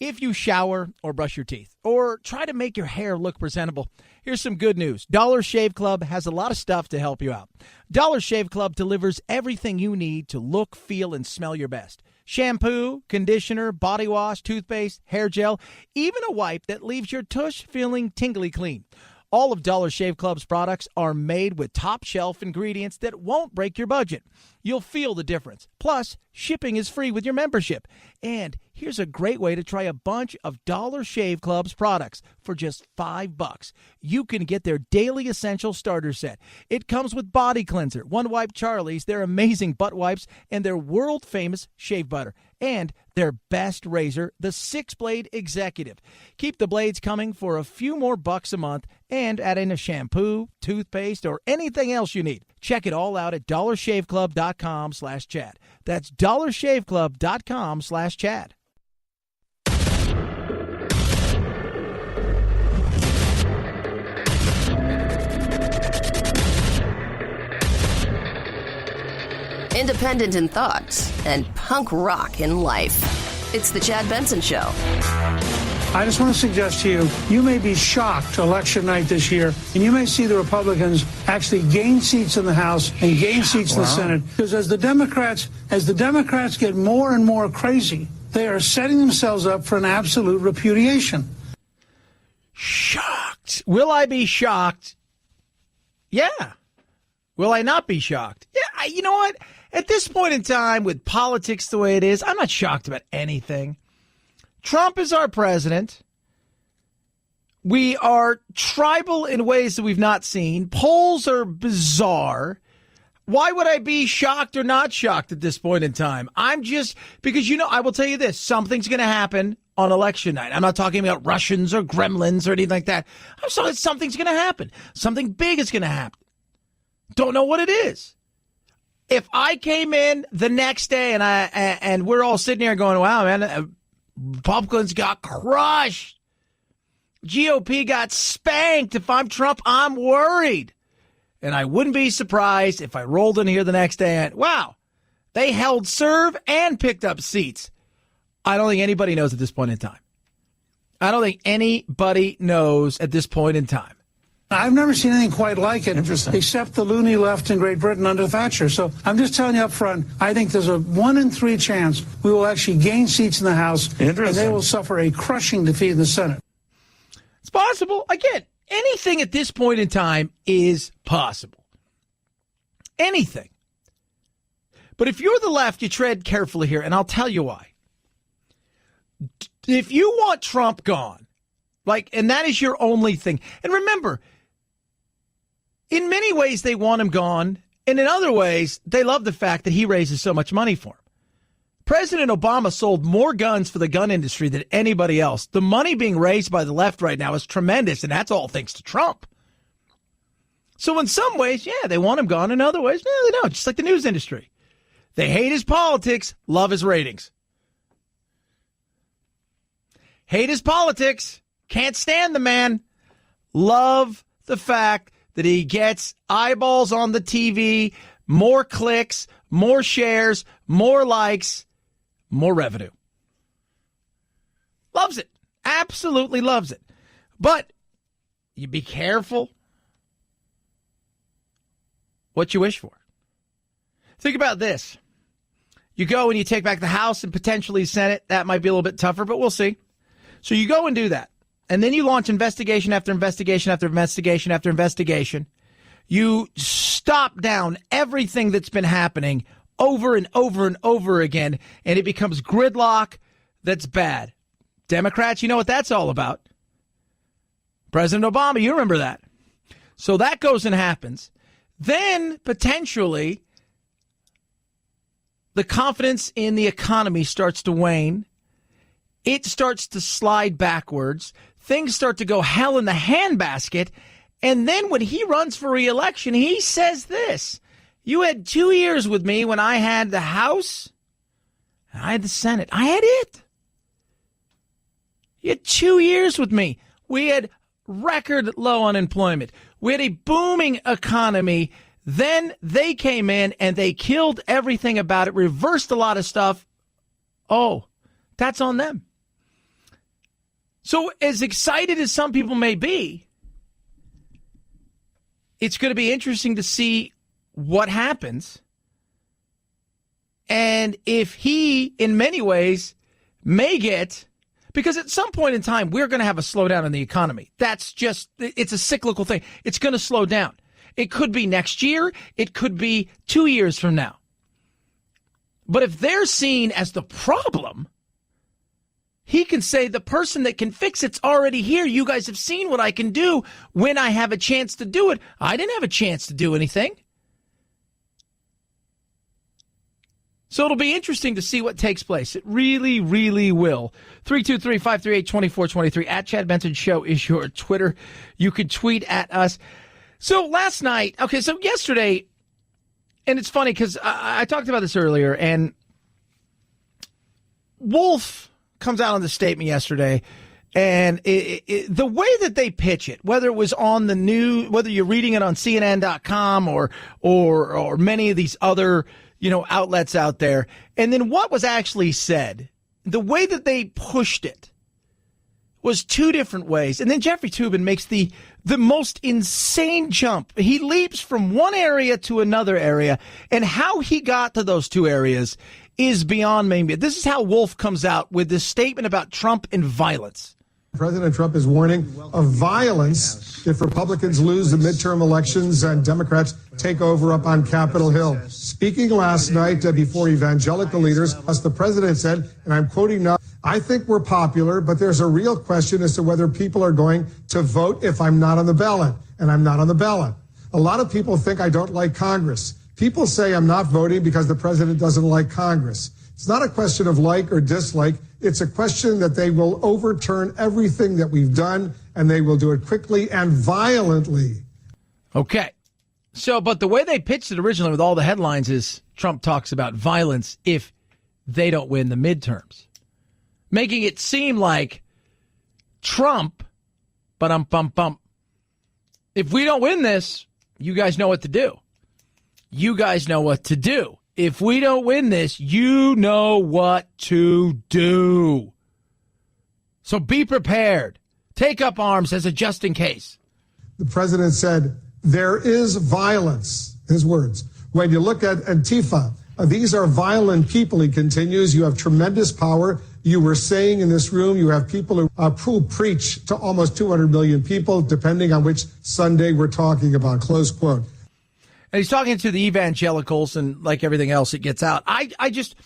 If you shower or brush your teeth or try to make your hair look presentable, here's some good news. Dollar Shave Club has a lot of stuff to help you out. Dollar Shave Club delivers everything you need to look, feel, and smell your best. Shampoo, conditioner, body wash, toothpaste, hair gel, even a wipe that leaves your tush feeling tingly clean. All of Dollar Shave Club's products are made with top-shelf ingredients that won't break your budget. You'll feel the difference. Plus, shipping is free with your membership. And here's a great way to try a bunch of Dollar Shave Club's products for just $5. You can get their Daily Essential Starter Set. It comes with Body Cleanser, One Wipe Charlie's, their amazing butt wipes, and their world-famous shave butter. And their best razor, the 6-Blade Executive. Keep the blades coming for a few more bucks a month and add in a shampoo, toothpaste, or anything else you need. Check it all out at dollarshaveclub.com/Chad. That's dollarshaveclub.com/Chad. Independent in thought and punk rock in life. It's the Chad Benson Show. I just want to suggest to you, you may be shocked election night this year, and you may see the Republicans actually gain seats in the House and gain seats in the Senate. Because as the Democrats get more and more crazy, they are setting themselves up for an absolute repudiation. Shocked. Will I be shocked? Yeah. Will I not be shocked? Yeah, you know what? At this point in time, with politics the way it is, I'm not shocked about anything. Trump is our president. We are tribal in ways that we've not seen. Polls are bizarre. Why would I be shocked or not shocked at this point in time? I'm just, because, I will tell you this, something's going to happen on election night. I'm not talking about Russians or gremlins or anything like that. I'm saying something's going to happen. Something big is going to happen. Don't know what it is. If I came in the next day and we're all sitting here going, wow, man, Republicans got crushed. GOP got spanked. If I'm Trump, I'm worried. And I wouldn't be surprised if I rolled in here the next day and, wow, they held serve and picked up seats. I don't think anybody knows at this point in time. I don't think anybody knows at this point in time. I've never seen anything quite like it, except the loony left in Great Britain under Thatcher. So I'm just telling you up front, I think there's a 1 in 3 chance we will actually gain seats in the House, and they will suffer a crushing defeat in the Senate. It's possible. Again, anything at this point in time is possible. Anything. But if you're the left, you tread carefully here, and I'll tell you why. If you want Trump gone, and that is your only thing, and remember, in many ways, they want him gone. And in other ways, they love the fact that he raises so much money for him. President Obama sold more guns for the gun industry than anybody else. The money being raised by the left right now is tremendous, and that's all thanks to Trump. So in some ways, yeah, they want him gone. In other ways, no, they don't. Just like the news industry. They hate his politics, love his ratings. Hate his politics, can't stand the man, love the fact that he gets eyeballs on the TV, more clicks, more shares, more likes, more revenue. Loves it. Absolutely loves it. But you be careful what you wish for. Think about this. You go and you take back the House and potentially Senate. That might be a little bit tougher, but we'll see. So you go and do that. And then you launch investigation after investigation after investigation after investigation. You stop down everything that's been happening over and over and over again, and it becomes gridlock that's bad. Democrats, you know what that's all about. President Obama, you remember that. So that goes and happens. Then, potentially, the confidence in the economy starts to wane. It starts to slide backwards. Things start to go hell in the handbasket. And then when he runs for re-election, he says this. You had 2 years with me when I had the House, and I had the Senate. I had it. You had 2 years with me. We had record low unemployment. We had a booming economy. Then they came in and they killed everything about it, reversed a lot of stuff. Oh, that's on them. So as excited as some people may be, it's going to be interesting to see what happens. And if he, in many ways, may get, because at some point in time, we're going to have a slowdown in the economy. That's just, it's a cyclical thing. It's going to slow down. It could be next year. It could be 2 years from now. But if they're seen as the problem, he can say the person that can fix it's already here. You guys have seen what I can do when I have a chance to do it. I didn't have a chance to do anything. So it'll be interesting to see what takes place. It really, really will. 323-538-2423. At Chad Benson Show is your Twitter. You can tweet at us. So last night, so yesterday, and it's funny because I talked about this earlier, and Wolf comes out on the statement yesterday, and the way that they pitch it, whether it was on the news, whether you're reading it on CNN.com or many of these other outlets out there, and then what was actually said, the way that they pushed it was two different ways. And then Jeffrey Toobin makes the most insane jump. He leaps from one area to another area, and how he got to those two areas is beyond me. This is how Wolf comes out with this statement about Trump and violence. President Trump is warning of violence if Republicans lose the midterm elections and Democrats take over up on Capitol Hill. Speaking last night before evangelical leaders, as the president said, and I'm quoting now, I think we're popular, but there's a real question as to whether people are going to vote if I'm not on the ballot, and I'm not on the ballot. A lot of people think I don't like Congress. People say I'm not voting because the president doesn't like Congress. It's not a question of like or dislike. It's a question that they will overturn everything that we've done, and they will do it quickly and violently. Okay. So, but the way they pitched it originally with all the headlines is Trump talks about violence if they don't win the midterms, making it seem like Trump, if we don't win this, you guys know what to do. You guys know what to do. If we don't win this, you know what to do. So be prepared. Take up arms as a just in case. The president said, there is violence, his words. When you look at Antifa, these are violent people, he continues. You have tremendous power. You were saying in this room, you have people who preach to almost 200 million people, depending on which Sunday we're talking about, close quote. And he's talking to the evangelicals, and like everything else, it gets out. I just,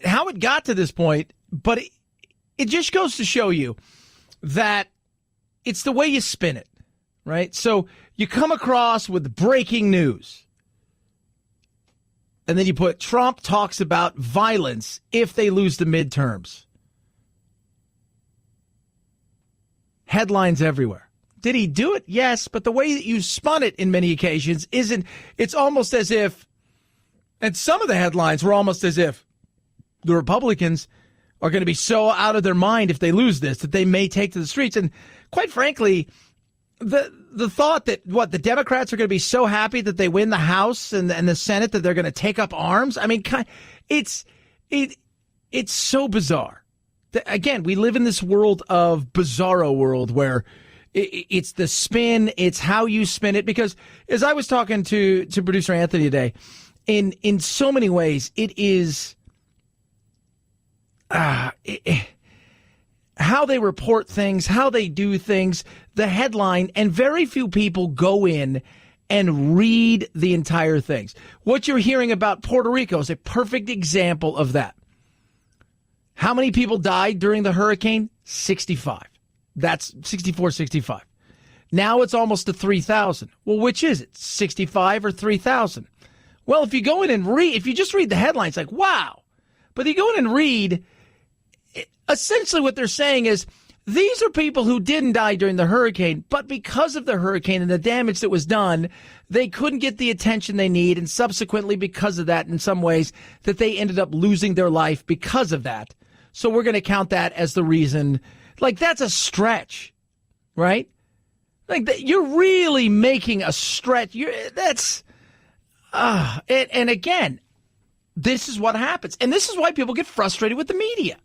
how it got to this point, but it just goes to show you that it's the way you spin it, right? So you come across with breaking news, and then you put Trump talks about violence if they lose the midterms. Headlines everywhere. Did he do it? Yes, but the way that you spun it in many occasions isn't. It's almost as if, and some of the headlines were almost as if the Republicans are going to be so out of their mind if they lose this that they may take to the streets. And quite frankly, the thought that the Democrats are going to be so happy that they win the House and the Senate that they're going to take up arms. I mean, it's so bizarre. Again, we live in this world of bizarro world where it's the spin, it's how you spin it. Because as I was talking to producer Anthony today, in so many ways, it is how they report things, how they do things, the headline, and very few people go in and read the entire things. What you're hearing about Puerto Rico is a perfect example of that. How many people died during the hurricane? 65. That's 64, 65. Now it's almost to 3,000. Well, which is it, 65 or 3,000? Well, if you go in and read, if you just read the headlines, like, wow. But you go in and read, essentially what they're saying is these are people who didn't die during the hurricane, but because of the hurricane and the damage that was done, they couldn't get the attention they need. And subsequently, because of that, in some ways, that they ended up losing their life because of that. So we're going to count that as the reason. Like, that's a stretch, right? Like, you're really making a stretch. And again, this is what happens. And this is why people get frustrated with the media.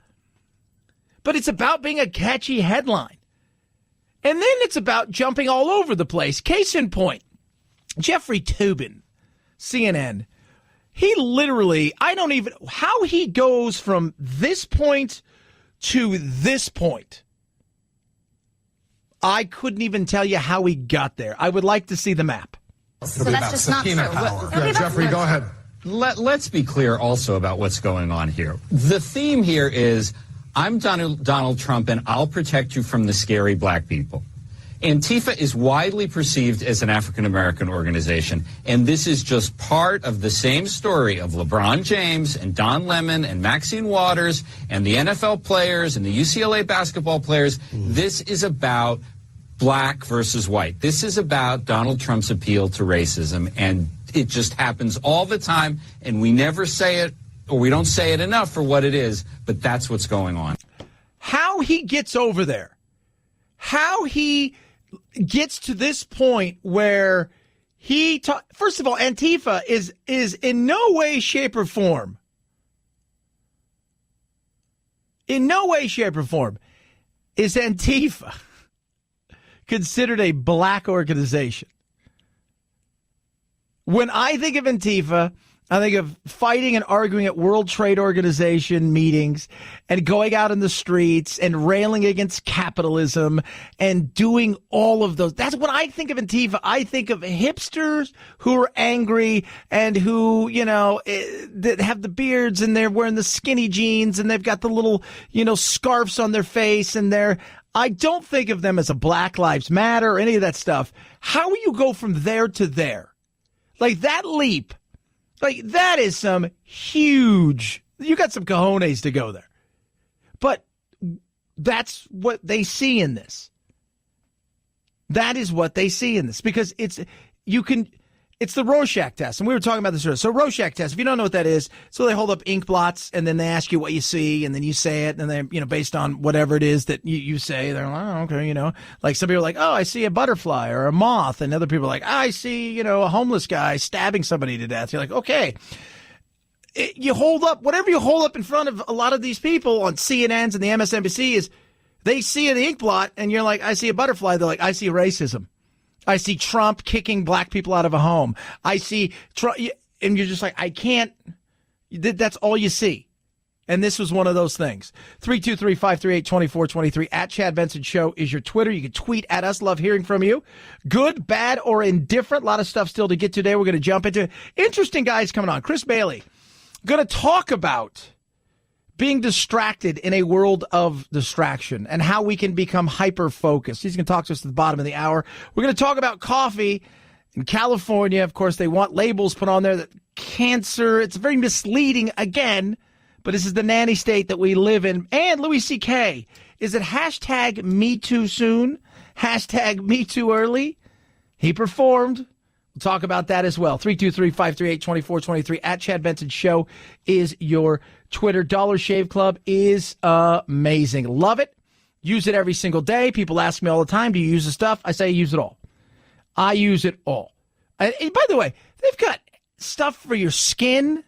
but it's about being a catchy headline. And then it's about jumping all over the place. Case in point, Jeffrey Toobin, CNN, he literally, how he goes from this point to this point, I couldn't even tell you how he got there. I would like to see the map. So that's just not true. Yeah, Jeffrey, go ahead. Let's be clear also about what's going on here. The theme here is, I'm Donald Trump, and I'll protect you from the scary black people. Antifa is widely perceived as an African-American organization, and this is just part of the same story of LeBron James and Don Lemon and Maxine Waters and the NFL players and the UCLA basketball players. This is about black versus white. This is about Donald Trump's appeal to racism, and it just happens all the time, and we never say it, or we don't say it enough for what it is, but that's what's going on. How he gets over there, how he gets to this point where first of all, Antifa is in no way, shape, or form. In no way, shape, or form is Antifa considered a black organization. When I think of Antifa, I think of fighting and arguing at World Trade Organization meetings and going out in the streets and railing against capitalism and doing all of those. That's when I think of Antifa. I think of hipsters who are angry and who, that have the beards and they're wearing the skinny jeans and they've got the little, scarves on their face and I don't think of them as a Black Lives Matter or any of that stuff. How will you go from there to there? Like that leap. Like, that is some huge, you got some cojones to go there. But that's what they see in this. That is what they see in this. Because it's the Rorschach test. And we were talking about this earlier. So Rorschach test, if you don't know what that is, so they hold up ink blots and then they ask you what you see and then you say it. And then, based on whatever it is that you say, they're like, oh, okay, like some people are like, oh, I see a butterfly or a moth. And other people are like, I see, a homeless guy stabbing somebody to death. You're like, okay. You hold up, whatever you hold up in front of a lot of these people on CNNs and the MSNBC is they see an ink blot and you're like, I see a butterfly. They're like, I see racism. I see Trump kicking black people out of a home. I see Trump, and you're just like, I can't. That's all you see. And this was one of those things. 323-538-2423 at Chad Benson Show is your Twitter. You can tweet at us. Love hearing from you. Good, bad, or indifferent. A lot of stuff still to get to today. We're going to jump into interesting guys coming on. Chris Bailey, going to talk about being distracted in a world of distraction and how we can become hyper-focused. He's going to talk to us at the bottom of the hour. We're going to talk about coffee in California. Of course, they want labels put on there that cancer. It's very misleading again, but this is the nanny state that we live in. And Louis C.K. Is it hashtag me too soon? Hashtag me too early? He performed. We'll talk about that as well. 323-538-2423 at Chad Benson Show is your Twitter. Dollar Shave Club is amazing. Love it. Use it every single day. People ask me all the time, do you use the stuff? I say use it all. I use it all. And by the way, they've got stuff for your skin.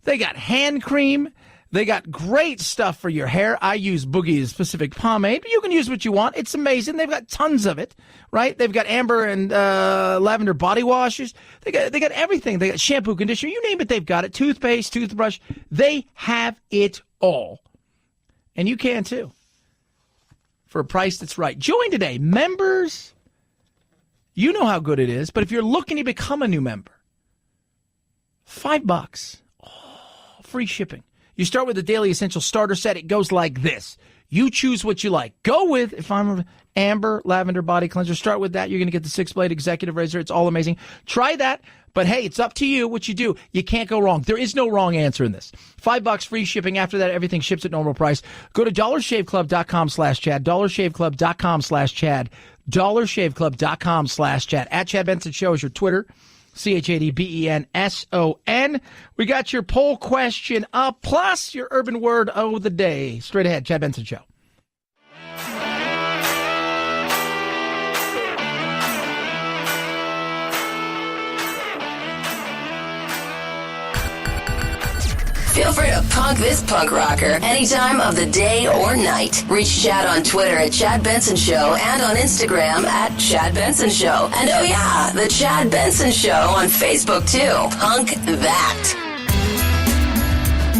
They got hand cream. They got great stuff for your hair. I use Boogie's specific pomade, but you can use what you want. It's amazing. They've got tons of it, right? They've got amber and lavender body washes. They got everything. They got shampoo, conditioner, you name it, they've got it. Toothpaste, toothbrush. They have it all. And you can too. For a price that's right. Join today. Members, you know how good it is, but if you're looking to become a new member, $5. Oh, free shipping. You start with the Daily Essential Starter Set. It goes like this. You choose what you like. Go with, if I'm amber, lavender body cleanser, start with that. You're going to get the 6-blade executive razor. It's all amazing. Try that. But hey, it's up to you what you do. You can't go wrong. There is no wrong answer in this. $5 free shipping. After that, everything ships at normal price. Go to dollarshaveclub.com/Chad. dollarshaveclub.com/Chad. dollarshaveclub.com/Chad. At Chad Benson Show is your Twitter. ChadBenson. We got your poll question up, plus your urban word of the day. Straight ahead, Chad Benson Show. Feel free to punk this punk rocker any time of the day or night. Reach Chad on Twitter at Chad Benson Show and on Instagram at Chad Benson Show. And oh yeah, the Chad Benson Show on Facebook too. Punk that.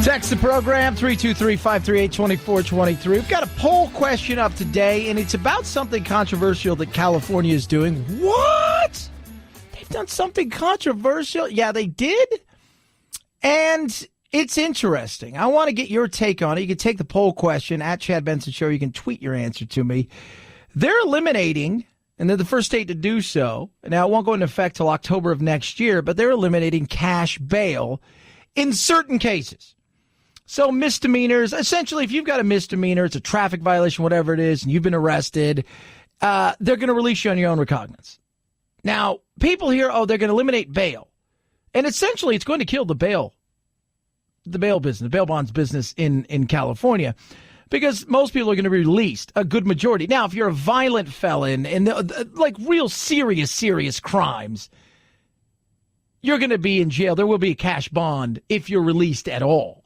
Text the program, 323-538-2423. We've got a poll question up today, and it's about something controversial that California is doing. What? They've done something controversial? Yeah, they did. And it's interesting. I want to get your take on it. You can take the poll question at Chad Benson Show. You can tweet your answer to me. They're eliminating, and they're the first state to do so. Now, it won't go into effect till October of next year, but they're eliminating cash bail in certain cases. So misdemeanors, essentially, if you've got a misdemeanor, it's a traffic violation, whatever it is, and you've been arrested, they're going to release you on your own recognizance. Now, people hear, they're going to eliminate bail. And essentially, it's going to kill the bail business, the bail bonds business in California, because most people are going to be released, a good majority. Now, if you're a violent felon and like real serious crimes, you're going to be in jail. There will be a cash bond if you're released at all.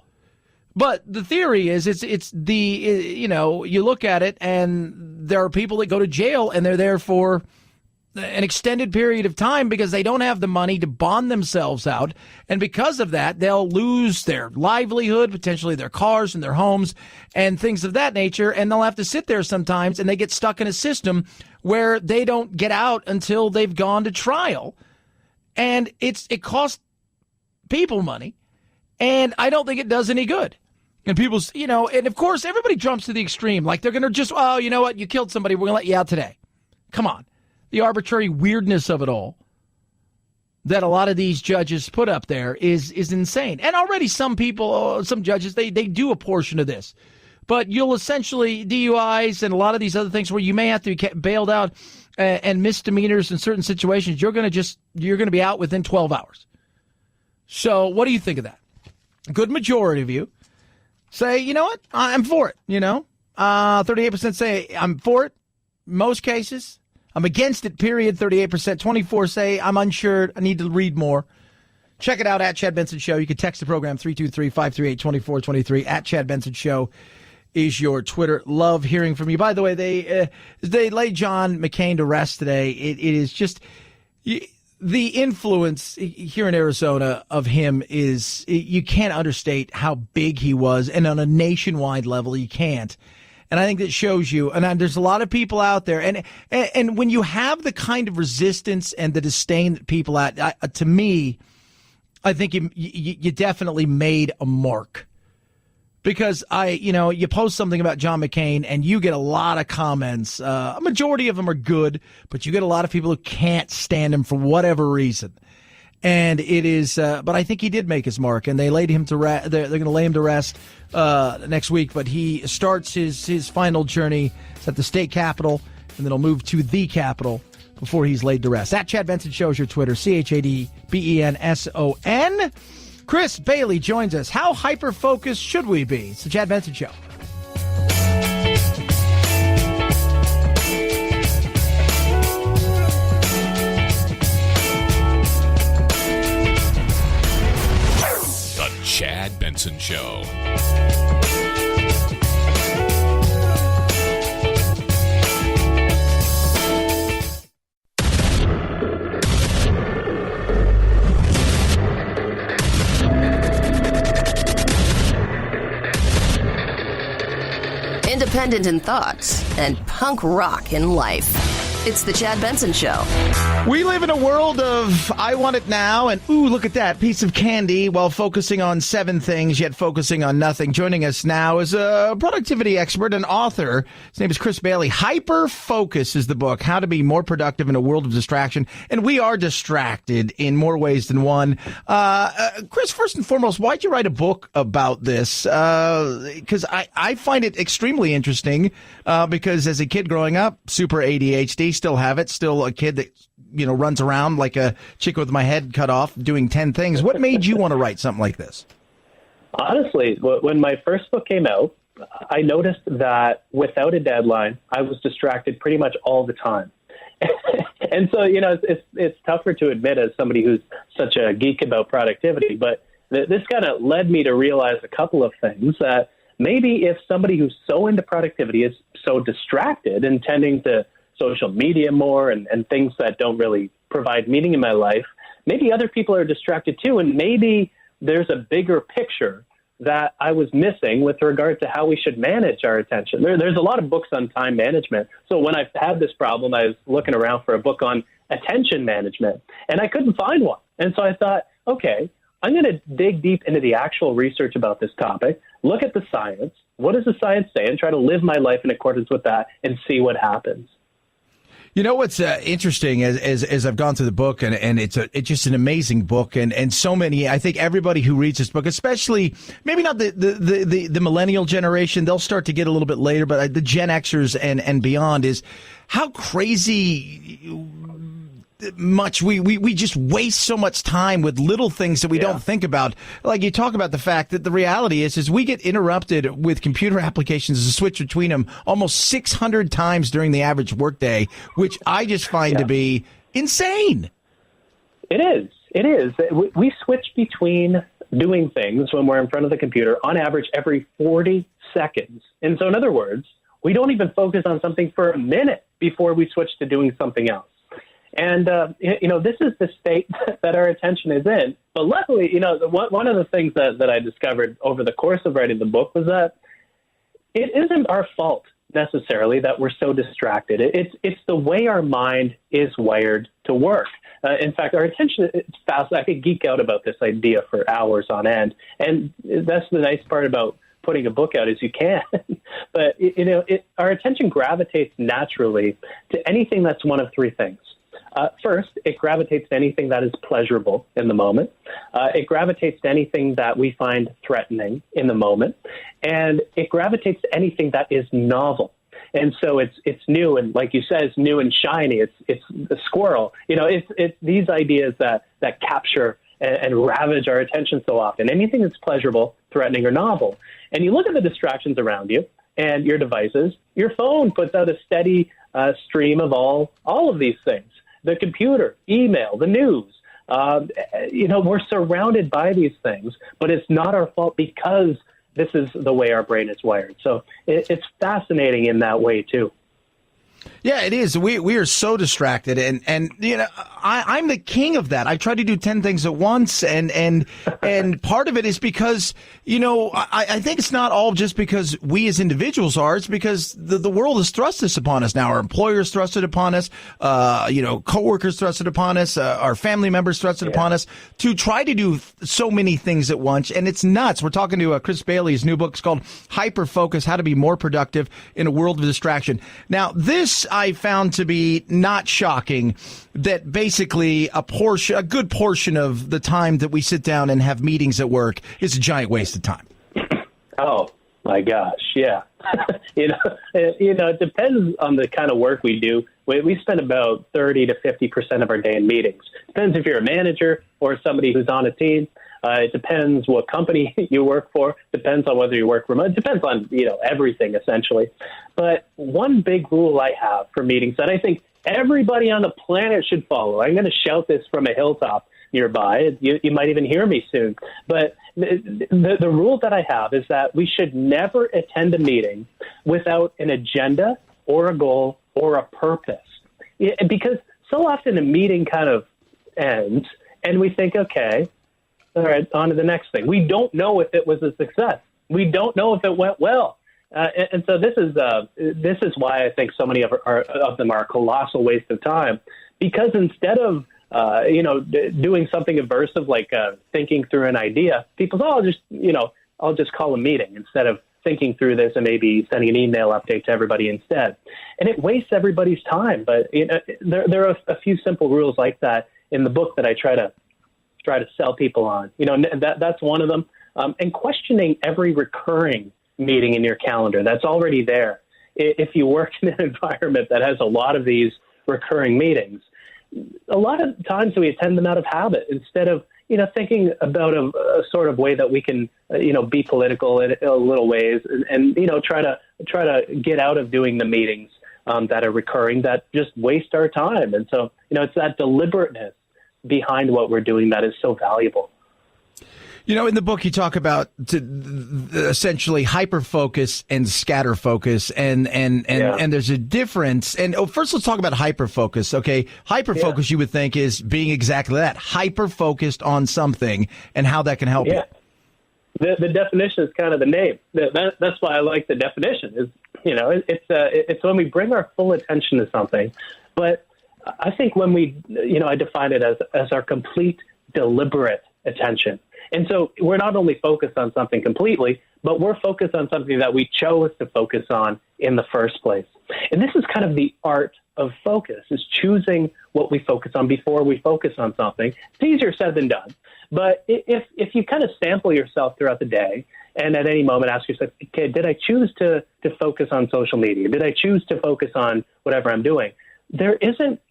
But the theory is you look at it and there are people that go to jail and they're there for an extended period of time because they don't have the money to bond themselves out. And because of that, they'll lose their livelihood, potentially their cars and their homes and things of that nature. And they'll have to sit there sometimes and they get stuck in a system where they don't get out until they've gone to trial. And it costs people money. And I don't think it does any good. And people, and of course, everybody jumps to the extreme. Like they're going to just, you know what? You killed somebody. We're going to let you out today. Come on. The arbitrary weirdness of it all that a lot of these judges put up there is insane. And already some judges, they do a portion of this. But you'll essentially, DUIs and a lot of these other things where you may have to be bailed out and misdemeanors in certain situations, you're going to be out within 12 hours. So what do you think of that? Good majority of you say, you know what, I'm for it, 38% say I'm for it, most cases. I'm against it, period, 38%. 24 say I'm unsure, I need to read more. Check it out at Chad Benson Show. You can text the program 323-538-2423. At Chad Benson Show is your Twitter. Love hearing from you. By the way, they laid John McCain to rest today. It is just... The influence here in Arizona of him is, you can't understate how big he was, and on a nationwide level, you can't. And I think that shows you, and there's a lot of people out there, and when you have the kind of resistance and the disdain that people to me, I think you definitely made a mark. Because you post something about John McCain and you get a lot of comments. A majority of them are good, but you get a lot of people who can't stand him for whatever reason. And it is, but I think he did make his mark, and they laid him to rest. They're going to lay him to rest next week. But he starts his final journey at the state capitol, and then he'll move to the Capitol before he's laid to rest. At Chad Benson Show is your Twitter, ChadBenson. Chris Bailey joins us. How hyper-focused should we be? It's the Chad Benson Show. The Chad Benson Show. Independent in thoughts and punk rock in life. It's the Chad Benson Show. We live in a world of I want it now and ooh, look at that piece of candy, while focusing on 7 things yet focusing on nothing. Joining us now is a productivity expert and author. His name is Chris Bailey. HYPERFOCUS is the book, How to Be More Productive in a World of Distraction. And we are distracted in more ways than one. Chris, first and foremost, why'd you write a book about this? Because I find it extremely interesting because as a kid growing up, super ADHD, still have it, still a kid that runs around like a chick with my head cut off doing 10 things. What made you want to write something like this? Honestly, when my first book came out, I noticed that without a deadline, I was distracted pretty much all the time. And so, it's tougher to admit as somebody who's such a geek about productivity, but this kind of led me to realize a couple of things. That maybe if somebody who's so into productivity is so distracted and tending to social media more and things that don't really provide meaning in my life, maybe other people are distracted too. And maybe there's a bigger picture that I was missing with regard to how we should manage our attention. There's a lot of books on time management. So when I had this problem, I was looking around for a book on attention management, and I couldn't find one. And so I thought, okay, I'm going to dig deep into the actual research about this topic, look at the science. What does the science say? And try to live my life in accordance with that and see what happens. You know what's interesting as I've gone through the book, and it's just an amazing book, and so many. I think everybody who reads this book, especially maybe not the millennial generation, they'll start to get a little bit later, but the Gen Xers and beyond, is how crazy much we just waste so much time with little things that we don't think about. Like you talk about the fact that the reality is we get interrupted with computer applications to switch between them almost 600 times during the average workday, which I just find to be insane. It is. We switch between doing things when we're in front of the computer on average every 40 seconds. And so in other words, we don't even focus on something for a minute before we switch to doing something else. And, this is the state that our attention is in. But luckily, one of the things that I discovered over the course of writing the book was that it isn't our fault necessarily that we're so distracted. It's the way our mind is wired to work. In fact, our attention is fast. I could geek out about this idea for hours on end. And that's the nice part about putting a book out, is you can. But, our attention gravitates naturally to anything that's one of three things. First, it gravitates to anything that is pleasurable in the moment. It gravitates to anything that we find threatening in the moment. And it gravitates to anything that is novel. And so it's new, and like you said, it's new and shiny. It's the squirrel. It's these ideas that capture and ravage our attention so often. Anything that's pleasurable, threatening, or novel. And you look at the distractions around you and your devices. Your phone puts out a steady stream of all of these things. The computer, email, the news. We're surrounded by these things, but it's not our fault because this is the way our brain is wired. So it's fascinating in that way, too. Yeah, it is. We are so distracted, and I'm the king of that. I try to do 10 things at once, and part of it is because I think it's not all just because we as individuals are. It's because the world has thrust this upon us now. Our employers thrust it upon us. Coworkers thrust it upon us. Our family members thrust it upon us to try to do so many things at once, and it's nuts. We're talking to Chris Bailey's new book. It's called HYPERFOCUS: How to Be More Productive in a World of Distraction. Now, this I found to be not shocking, that basically a good portion of the time that we sit down and have meetings at work is a giant waste of time. Oh my gosh, yeah. It depends on the kind of work we do. We spend about 30 to 50% of our day in meetings. Depends if you're a manager or somebody who's on a team. It depends what company you work for. Depends on whether you work remote. It depends on, everything essentially. But one big rule I have for meetings that I think everybody on the planet should follow. I'm going to shout this from a hilltop nearby. You might even hear me soon. But the rule that I have is that we should never attend a meeting without an agenda or a goal or a purpose. Because so often a meeting kind of ends and we think, okay, all right, on to the next thing. We don't know if it was a success. We don't know if it went well. And so this is why I think so many of them are a colossal waste of time, because instead of doing something aversive like thinking through an idea, people say, I'll just call a meeting instead of thinking through this and maybe sending an email update to everybody instead. And it wastes everybody's time. But there are a few simple rules like that in the book that I try to sell people on. That's one of them. And questioning every recurring meeting in your calendar that's already there. If you work in an environment that has a lot of these recurring meetings, a lot of times we attend them out of habit instead of, thinking about a sort of way that we can, be political in a little ways and try to get out of doing the meetings that are recurring that just waste our time. And so, it's that deliberateness behind what we're doing that is so valuable. You know, in the book, you talk about essentially hyperfocus and scatterfocus, and there's a difference. And first, let's talk about hyperfocus. Okay, hyperfocus, you would think, is being exactly that, hyperfocused on something, and how that can help you. The definition is kind of the name. That's why I like the definition. Is it's when we bring our full attention to something, but I think when I define it as our complete, deliberate attention. And so we're not only focused on something completely, but we're focused on something that we chose to focus on in the first place. And this is kind of the art of focus, is choosing what we focus on before we focus on something. It's easier said than done. But if you kind of sample yourself throughout the day and at any moment ask yourself, okay, did I choose to focus on social media? Did I choose to focus on whatever I'm doing? There isn't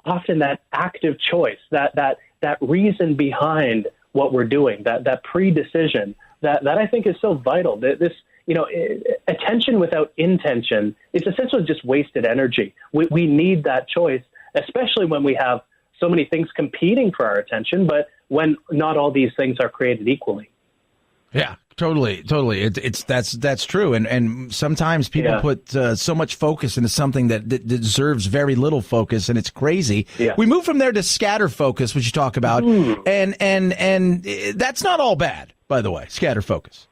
often that active choice, that reason behind what we're doing, that pre-decision that I think is so vital. This, attention without intention is essentially just wasted energy. We need that choice, especially when we have so many things competing for our attention, but when not all these things are created equally. Yeah, totally. That's true. And sometimes people put so much focus into something that deserves very little focus, and it's crazy. Yeah. We move from there to scatter focus, which you talk about, and that's not all bad, by the way. Scatter focus.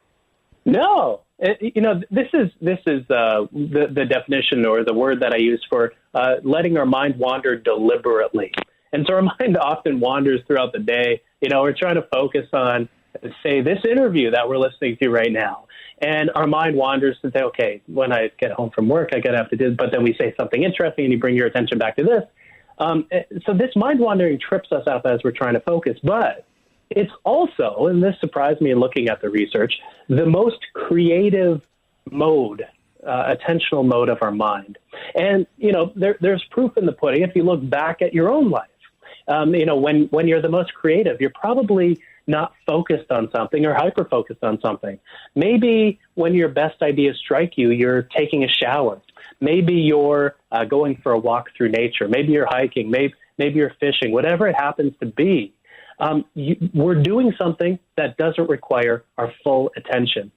No, this is the definition or the word that I use for letting our mind wander deliberately. And so our mind often wanders throughout the day. We're trying to focus on, say, this interview that we're listening to right now. And our mind wanders to say, okay, when I get home from work, I got to have to do this. But then we say something interesting and you bring your attention back to this. So this mind wandering trips us up as we're trying to focus. But it's also, and this surprised me in looking at the research, the most creative mode, attentional mode of our mind. And, there's proof in the pudding. If you look back at your own life, when you're the most creative, you're probably not focused on something or hyper-focused on something. Maybe when your best ideas strike you, you're taking a shower. Maybe you're going for a walk through nature. Maybe you're hiking. Maybe you're fishing. Whatever it happens to be, we're doing something that doesn't require our full attention.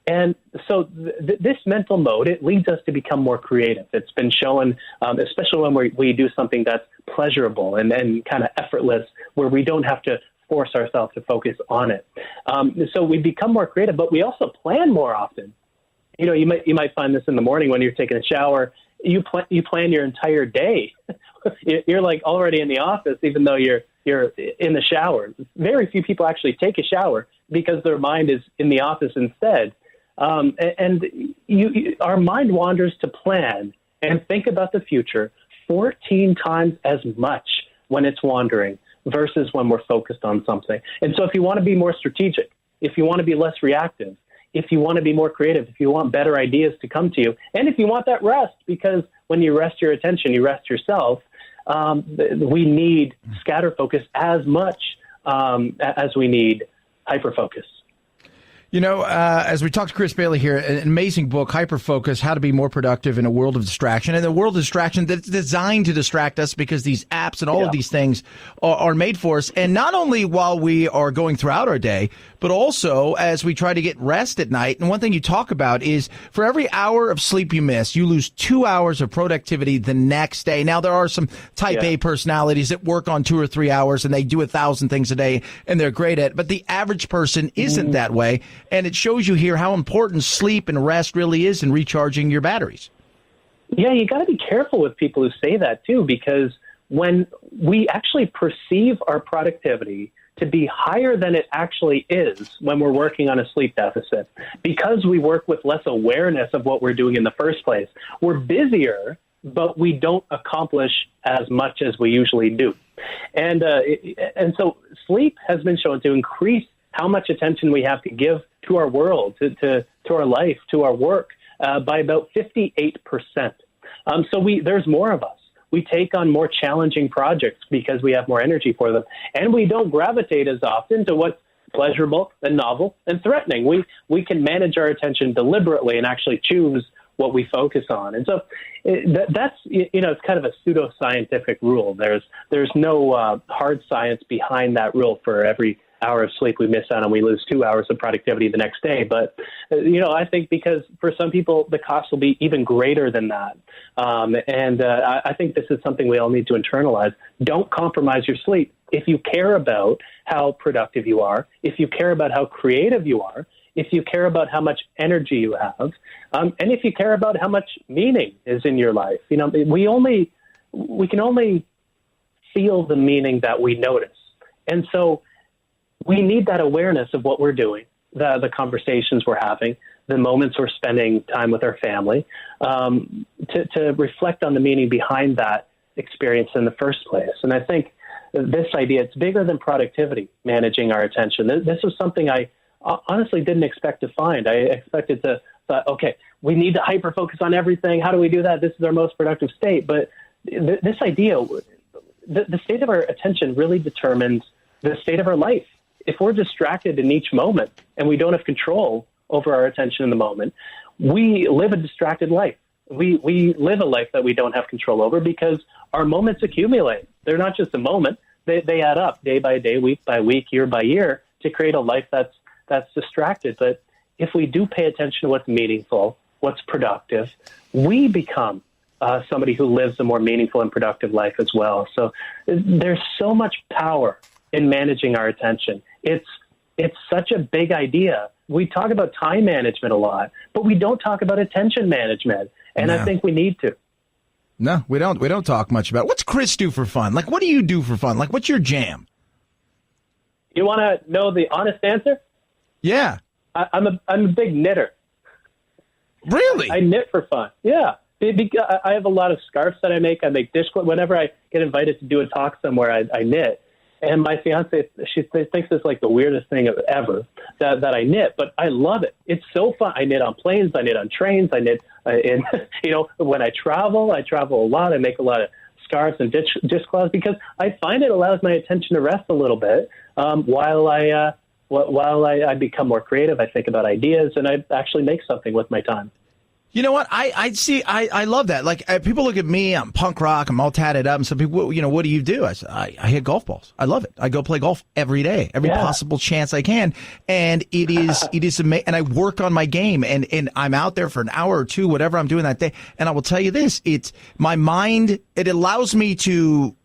And so this mental mode, it leads us to become more creative. It's been shown, especially when we do something that's pleasurable and kind of effortless, where we don't have to force ourselves to focus on it. So we become more creative, but we also plan more often. You might find this in the morning when you're taking a shower. You plan your entire day. You're like already in the office, even though you're in the shower. Very few people actually take a shower because their mind is in the office instead. Our mind wanders to plan and think about the future 14 times as much when it's wandering versus when we're focused on something. And so if you want to be more strategic, if you want to be less reactive, if you want to be more creative, if you want better ideas to come to you, and if you want that rest, because when you rest your attention, you rest yourself, we need scatter focus as much as we need hyperfocus. As we talked to Chris Bailey here, an amazing book, HYPERFOCUS, How to Be More Productive in a World of Distraction. And the world of distraction that's designed to distract us because these apps and all of these things are made for us. And not only while we are going throughout our day, but also as we try to get rest at night. And one thing you talk about is for every hour of sleep you miss, you lose 2 hours of productivity the next day. Now, there are some type A personalities that work on 2 or 3 hours and they do 1,000 things a day and they're great at it. But the average person isn't that way. And it shows you here how important sleep and rest really is in recharging your batteries. Yeah, you got to be careful with people who say that, too, because when we actually perceive our productivity to be higher than it actually is when we're working on a sleep deficit, because we work with less awareness of what we're doing in the first place, we're busier, but we don't accomplish as much as we usually do. And so sleep has been shown to increase how much attention we have to give to our world, to our life, to our work, by about 58%. So there's more of us. We take on more challenging projects because we have more energy for them. And we don't gravitate as often to what's pleasurable and novel and threatening. We can manage our attention deliberately and actually choose what we focus on. And so that's, it's kind of a pseudoscientific rule. There's no hard science behind that rule for every hour of sleep we miss out on, we lose 2 hours of productivity the next day. But, I think because for some people, the cost will be even greater than that. I think this is something we all need to internalize. Don't compromise your sleep. If you care about how productive you are, if you care about how creative you are, if you care about how much energy you have, and if you care about how much meaning is in your life, we can only feel the meaning that we notice. And so we need that awareness of what we're doing, the conversations we're having, the moments we're spending time with our family, to reflect on the meaning behind that experience in the first place. And I think this idea, it's bigger than productivity, managing our attention. This was something I honestly didn't expect to find. I expected to thought, okay, we need to hyper-focus on everything. How do we do that? This is our most productive state. But this idea, the state of our attention really determines the state of our life. If we're distracted in each moment and we don't have control over our attention in the moment, we live a distracted life. We live a life that we don't have control over because our moments accumulate. They're not just a moment. They add up day by day, week by week, year by year to create a life that's distracted. But if we do pay attention to what's meaningful, what's productive, we become somebody who lives a more meaningful and productive life as well. So there's so much power in managing our attention. It's such a big idea. We talk about time management a lot, but we don't talk about attention management. And I think we need to. No, we don't. We don't talk much about it. What's Chris do for fun? Like, what do you do for fun? Like, what's your jam? You want to know the honest answer? Yeah. I'm a big knitter. Really? I knit for fun. Yeah. I have a lot of scarves that I make. I make dishcloth. Whenever I get invited to do a talk somewhere, I knit. And my fiance, she thinks it's like the weirdest thing ever that I knit, but I love it. It's so fun. I knit on planes. I knit on trains. I knit when I travel a lot. I make a lot of scarves and dishcloths because I find it allows my attention to rest a little bit while I become more creative. I think about ideas and I actually make something with my time. You know what? I love that. Like, people look at me, I'm punk rock, I'm all tatted up, and some people, what do you do? I said, I hit golf balls. I love it. I go play golf every day, every possible chance I can. And it is amazing. And I work on my game, and I'm out there for an hour or two, whatever I'm doing that day. And I will tell you this, my mind, it allows me to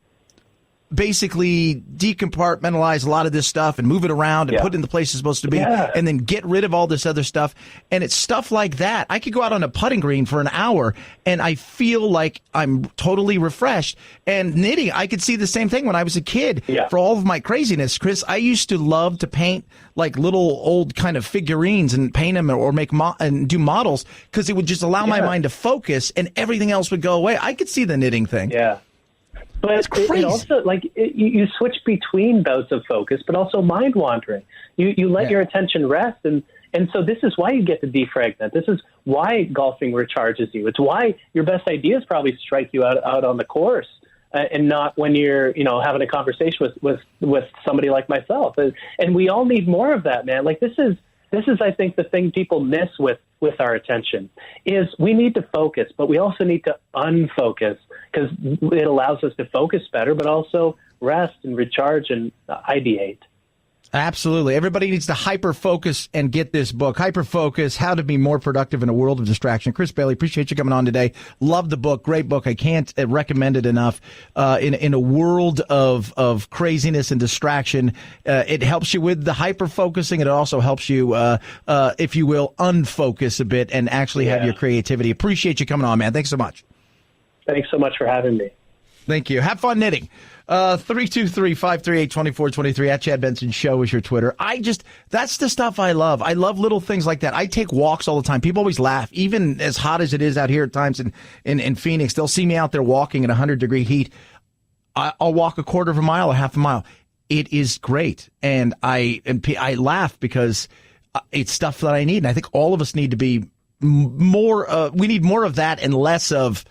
basically decompartmentalize a lot of this stuff and move it around and put it in the place it's supposed to be and then get rid of all this other stuff. And it's stuff like that. I could go out on a putting green for an hour and I feel like I'm totally refreshed. And knitting, I could see the same thing when I was a kid. For all of my craziness, Chris, I used to love to paint like little old kind of figurines and paint them or make and do models because it would just allow my mind to focus and everything else would go away. I could see the knitting thing. But it also, you switch between bouts of focus, but also mind wandering. You let your attention rest, and so this is why you get to defragment. This is why golfing recharges you. It's why your best ideas probably strike you out on the course, and not when you're having a conversation with somebody like myself. And we all need more of that, man. Like this is I think the thing people miss with our attention is we need to focus, but we also need to unfocus because it allows us to focus better, but also rest and recharge and ideate. Absolutely. Everybody needs to hyper-focus and get this book, Hyper-Focus, How to Be More Productive in a World of Distraction. Chris Bailey, appreciate you coming on today. Love the book. Great book. I can't recommend it enough. In a world of craziness and distraction, it helps you with the hyper-focusing. It also helps you, if you will, unfocus a bit and actually have your creativity. Appreciate you coming on, man. Thanks so much. Thanks so much for having me. Thank you. Have fun knitting. 323-538-2423 at Chad Benson Show is your Twitter. That's the stuff I love. I love little things like that. I take walks all the time. People always laugh, even as hot as it is out here at times in Phoenix. They'll see me out there walking in 100-degree heat. I'll walk a quarter of a mile or half a mile. It is great. And I laugh because it's stuff that I need. And I think all of us need to be more, we need more of that and less of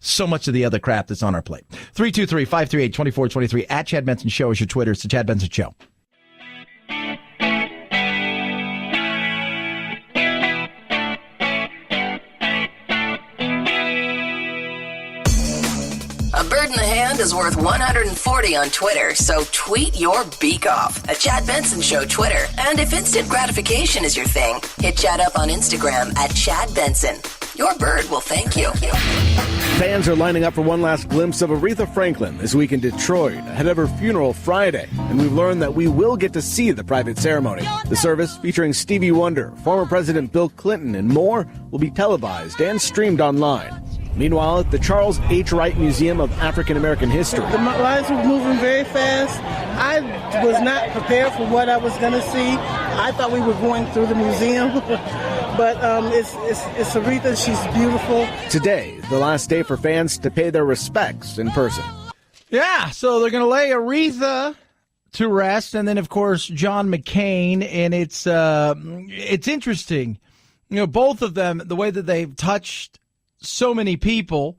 so much of the other crap that's on our plate. 323-538-2423 at Chad Benson Show is your Twitter. It's the Chad Benson Show. A bird in the hand is worth 140 on Twitter, so tweet your beak off at Chad Benson Show Twitter. And if instant gratification is your thing, hit Chad up on Instagram at Chad Benson. Your bird will thank you. Fans are lining up for one last glimpse of Aretha Franklin this week in Detroit, ahead of her funeral Friday. And we've learned that we will get to see the private ceremony. The service, featuring Stevie Wonder, former President Bill Clinton, and more, will be televised and streamed online. Meanwhile, at the Charles H. Wright Museum of African American History, the lines were moving very fast. I was not prepared for what I was going to see. I thought we were going through the museum, but it's Aretha. She's beautiful. Today, the last day for fans to pay their respects in person. Yeah, so they're going to lay Aretha to rest, and then, of course, John McCain, and it's interesting. You know, both of them, the way that they've touched so many people.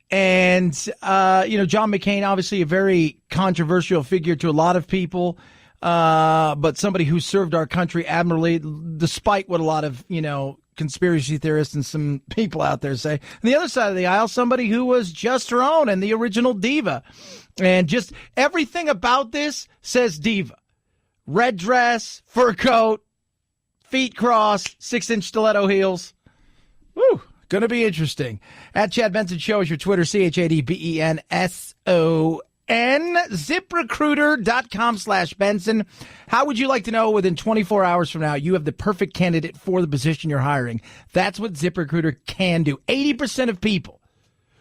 And, John McCain, obviously a very controversial figure to a lot of people, but somebody who served our country admirably, despite what a lot of, conspiracy theorists and some people out there say. On the other side of the aisle, somebody who was just her own and the original diva. And just everything about this says diva. Red dress, fur coat, feet crossed, 6-inch stiletto heels. Woo! Going to be interesting. At Chad Benson Show is your Twitter, ChadBenson. ZipRecruiter.com/Benson. How would you like to know within 24 hours from now you have the perfect candidate for the position you're hiring? That's what ZipRecruiter can do. 80% of people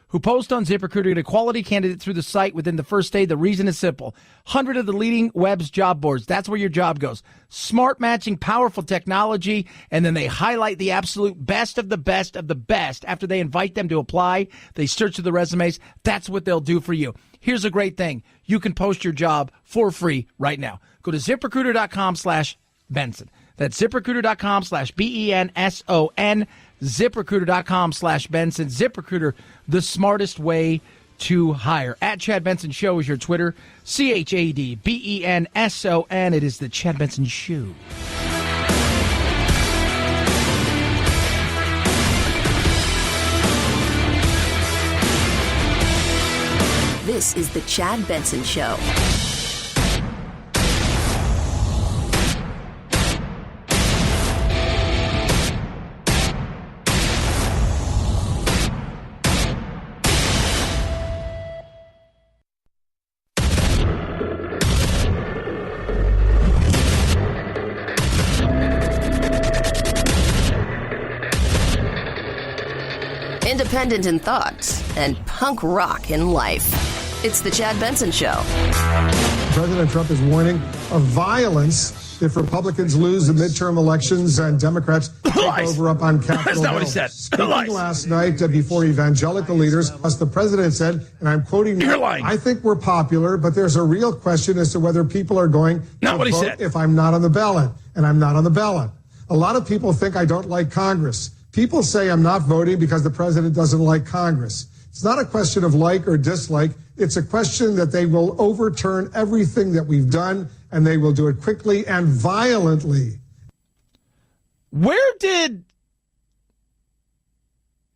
who post on ZipRecruiter get a quality candidate through the site within the first day. The reason is simple. 100 of the leading web's job boards. That's where your job goes. Smart matching, powerful technology, and then they highlight the absolute best of the best of the best. After they invite them to apply, they search through the resumes. That's what they'll do for you. Here's a great thing. You can post your job for free right now. Go to ZipRecruiter.com/Benson. That's ZipRecruiter.com/BENSON. ZipRecruiter.com/Benson. ZipRecruiter, the smartest way to hire. At Chad Benson Show is your Twitter. ChadBenson. It is the Chad Benson Show. This is the Chad Benson Show. Independent in thoughts and punk rock in life. It's the Chad Benson Show. President Trump is warning of violence if Republicans lose the midterm elections and Democrats take over up on Capitol Hill. That's not what he said. Speaking last night before evangelical leaders, as the president said, and I'm quoting, I think we're popular, but there's a real question as to whether people are going to vote if I'm not on the ballot, and I'm not on the ballot. A lot of people think I don't like Congress. People say I'm not voting because the president doesn't like Congress. It's not a question of like or dislike. It's a question that they will overturn everything that we've done, and they will do it quickly and violently. Where did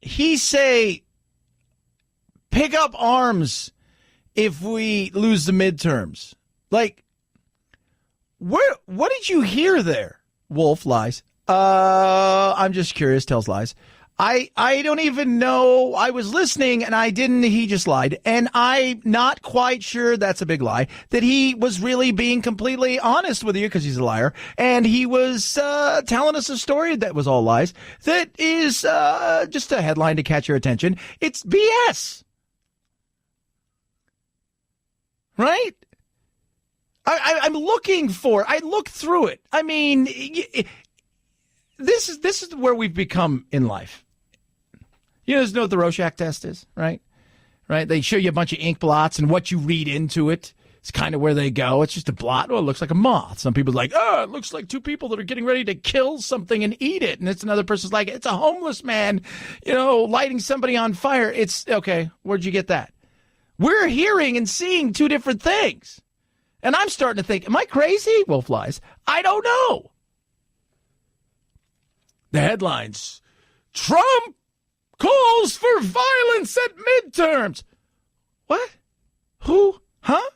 he say pick up arms if we lose the midterms? Like, what did you hear there? Wolf lies. I'm just curious, tells lies. I don't even know. I was listening and I didn't. He just lied. And I'm not quite sure, that's a big lie, that he was really being completely honest with you because he's a liar. And he was telling us a story that was all lies. That is just a headline to catch your attention. It's BS. Right? I'm looking for, I looked through it. I mean, this is where we've become in life. You guys know what the Rorschach test is, right? Right? They show you a bunch of ink blots, and what you read into it is kind of where they go. It's just a blot. Oh, it looks like a moth. Some people are like, oh, it looks like two people that are getting ready to kill something and eat it. And it's another person's like, it's a homeless man, lighting somebody on fire. It's, okay, where'd you get that? We're hearing and seeing two different things. And I'm starting to think, am I crazy? Wolf lies. I don't know. The headlines, Trump calls for violence at midterms. What? Who? Huh?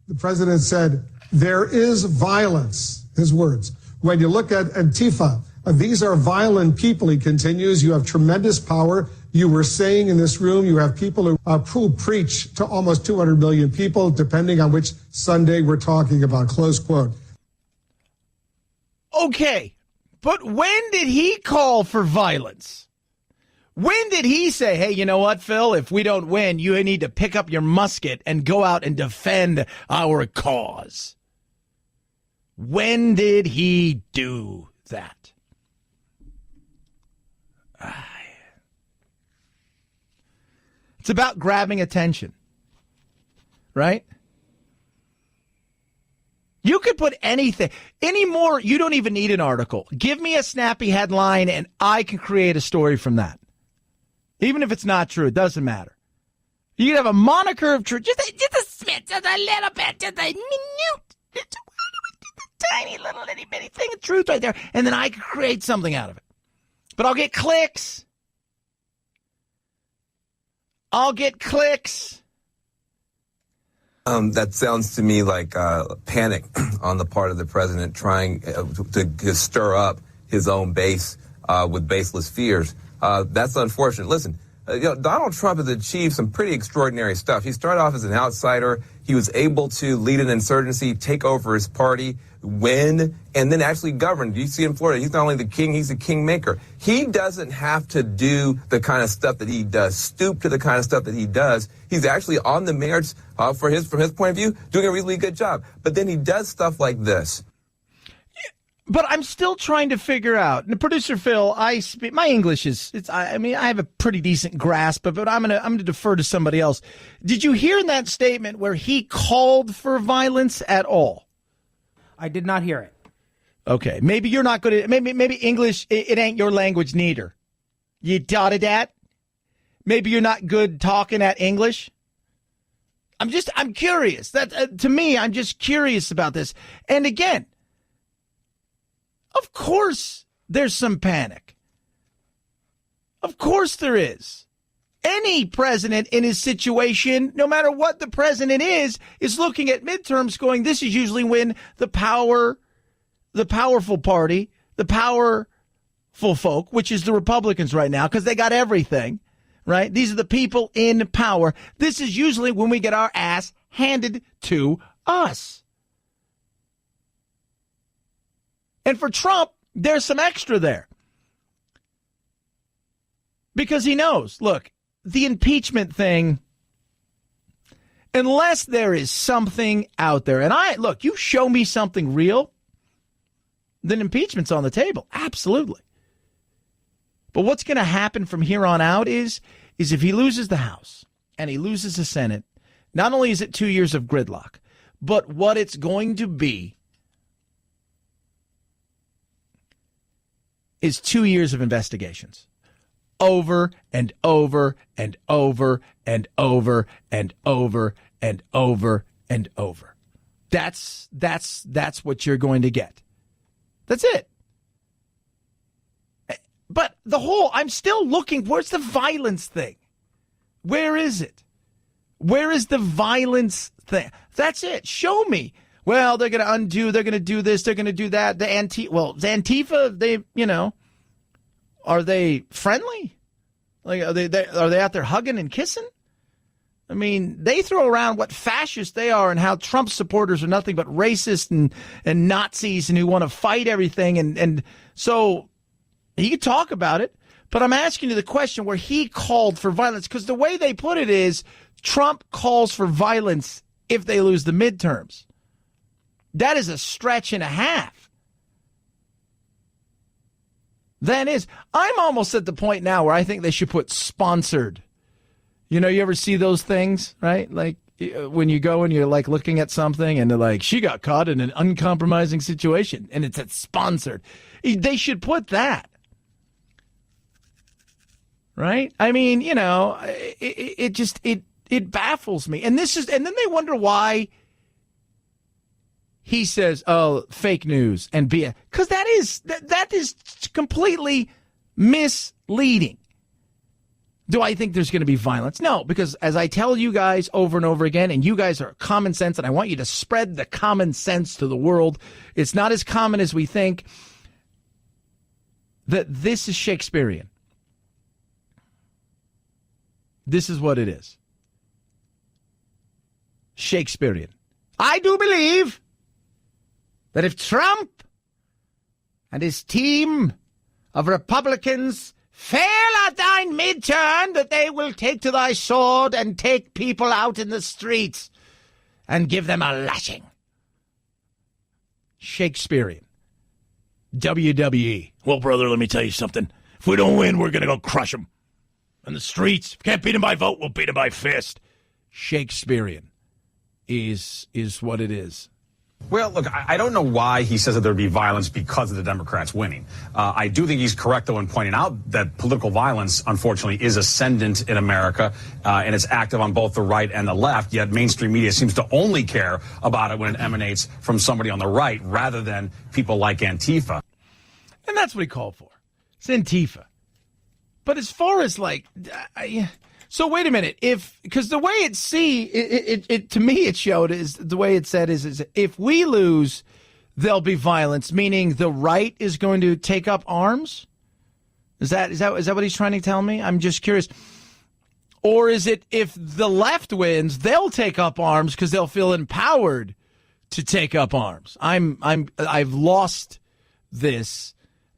The president said, there is violence, his words. When you look at Antifa, these are violent people, he continues. You have tremendous power. You were saying in this room, you have people who preach to almost 200 million people, depending on which Sunday we're talking about, close quote. Okay, but when did he call for violence? When did he say, hey, you know what, Phil, if we don't win, you need to pick up your musket and go out and defend our cause? When did he do that? It's about grabbing attention, right? You could put anything, anymore. You don't even need an article. Give me a snappy headline and I can create a story from that. Even if it's not true, it doesn't matter. You could have a moniker of truth, just a smidge, just a little bit, just a minute, just a tiny little itty bitty thing of truth right there, and then I can create something out of it. But I'll get clicks. That sounds to me like panic on the part of the president trying to stir up his own base with baseless fears. That's unfortunate. Listen, Donald Trump has achieved some pretty extraordinary stuff. He started off as an outsider. He was able to lead an insurgency, take over his party, win, and then actually govern. You see in Florida, he's not only the king, he's the kingmaker. He doesn't have to do the kind of stuff that he does, stoop to the kind of stuff that he does. He's actually on the merits, from his point of view, doing a really good job. But then he does stuff like this. But I'm still trying to figure out. And producer Phil, my English is, I have a pretty decent grasp of it, but I'm gonna defer to somebody else. Did you hear in that statement where he called for violence at all? I did not hear it. Okay, maybe you're not good at maybe English. It ain't your language neither. You dotted that. Maybe you're not good talking at English. I'm curious. That to me, I'm just curious about this. And again, of course, there's some panic. Of course there is. Any president in his situation, no matter what the president is looking at midterms going, this is usually when the powerful party, the powerful folk, which is the Republicans right now, because they got everything, right? These are the people in power. This is usually when we get our ass handed to us. And for Trump, there's some extra there. Because he knows, look, the impeachment thing, unless there is something out there, and you show me something real, then impeachment's on the table. Absolutely. But what's going to happen from here on out is if he loses the House and he loses the Senate, not only is it 2 years of gridlock, but what it's going to be is 2 years of investigations over and over and over and over and over and over and over. That's what you're going to get. That's it. But I'm still looking, where's the violence thing? Where is it? Where is the violence thing? That's it. Show me. Well, they're going to undo, they're going to do this, they're going to do that. The Antifa, they, are they friendly? Like, are they out there hugging and kissing? I mean, they throw around what fascists they are and how Trump supporters are nothing but racist and Nazis and who want to fight everything. And so he could talk about it, but I'm asking you the question where he called for violence, because the way they put it is Trump calls for violence if they lose the midterms. That is a stretch and a half. That is. I'm almost at the point now where I think they should put sponsored. You ever see those things, right? Like when you go and you're like looking at something and they're like, she got caught in an uncompromising situation and it's sponsored. They should put that. Right? I mean, it baffles me. And then they wonder why he says, oh, fake news and BS. Because that is completely misleading. Do I think there's going to be violence? No, because as I tell you guys over and over again, and you guys are common sense, and I want you to spread the common sense to the world. It's not as common as we think that this is Shakespearean. This is what it is. Shakespearean. I do believe that if Trump and his team of Republicans fail at thine midterm, that they will take to thy sword and take people out in the streets and give them a lashing. Shakespearean. WWE. Well, brother, let me tell you something. If we don't win, we're going to go crush them in the streets. If we can't beat them by vote, we'll beat them by fist. Shakespearean is what it is. Well, look, I don't know why he says that there'd be violence because of the Democrats winning. I do think he's correct, though, in pointing out that political violence, unfortunately, is ascendant in America, and it's active on both the right and the left, yet mainstream media seems to only care about it when it emanates from somebody on the right rather than people like Antifa. And that's what he called for. It's Antifa. But as far as, like... So wait a minute, because the way it to me it showed is the way it said is if we lose, there'll be violence, meaning the right is going to take up arms. Is that what he's trying to tell me? I'm just curious. Or is it if the left wins, they'll take up arms because they'll feel empowered to take up arms? I've lost this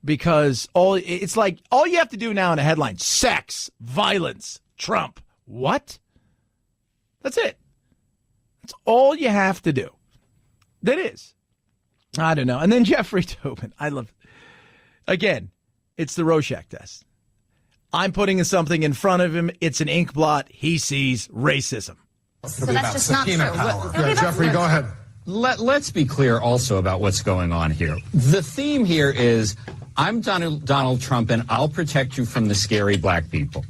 because it's like all you have to do now in a headline: sex, violence. Trump. What? That's it. That's all you have to do. That is. I don't know. And then Jeffrey Tobin. I love it. Again, it's the Rorschach test. I'm putting something in front of him. It's an ink blot. He sees racism. So that's just not true. Yeah, Jeffrey, go ahead. Let's be clear also about what's going on here. The theme here is, I'm Donald Trump, and I'll protect you from the scary black people.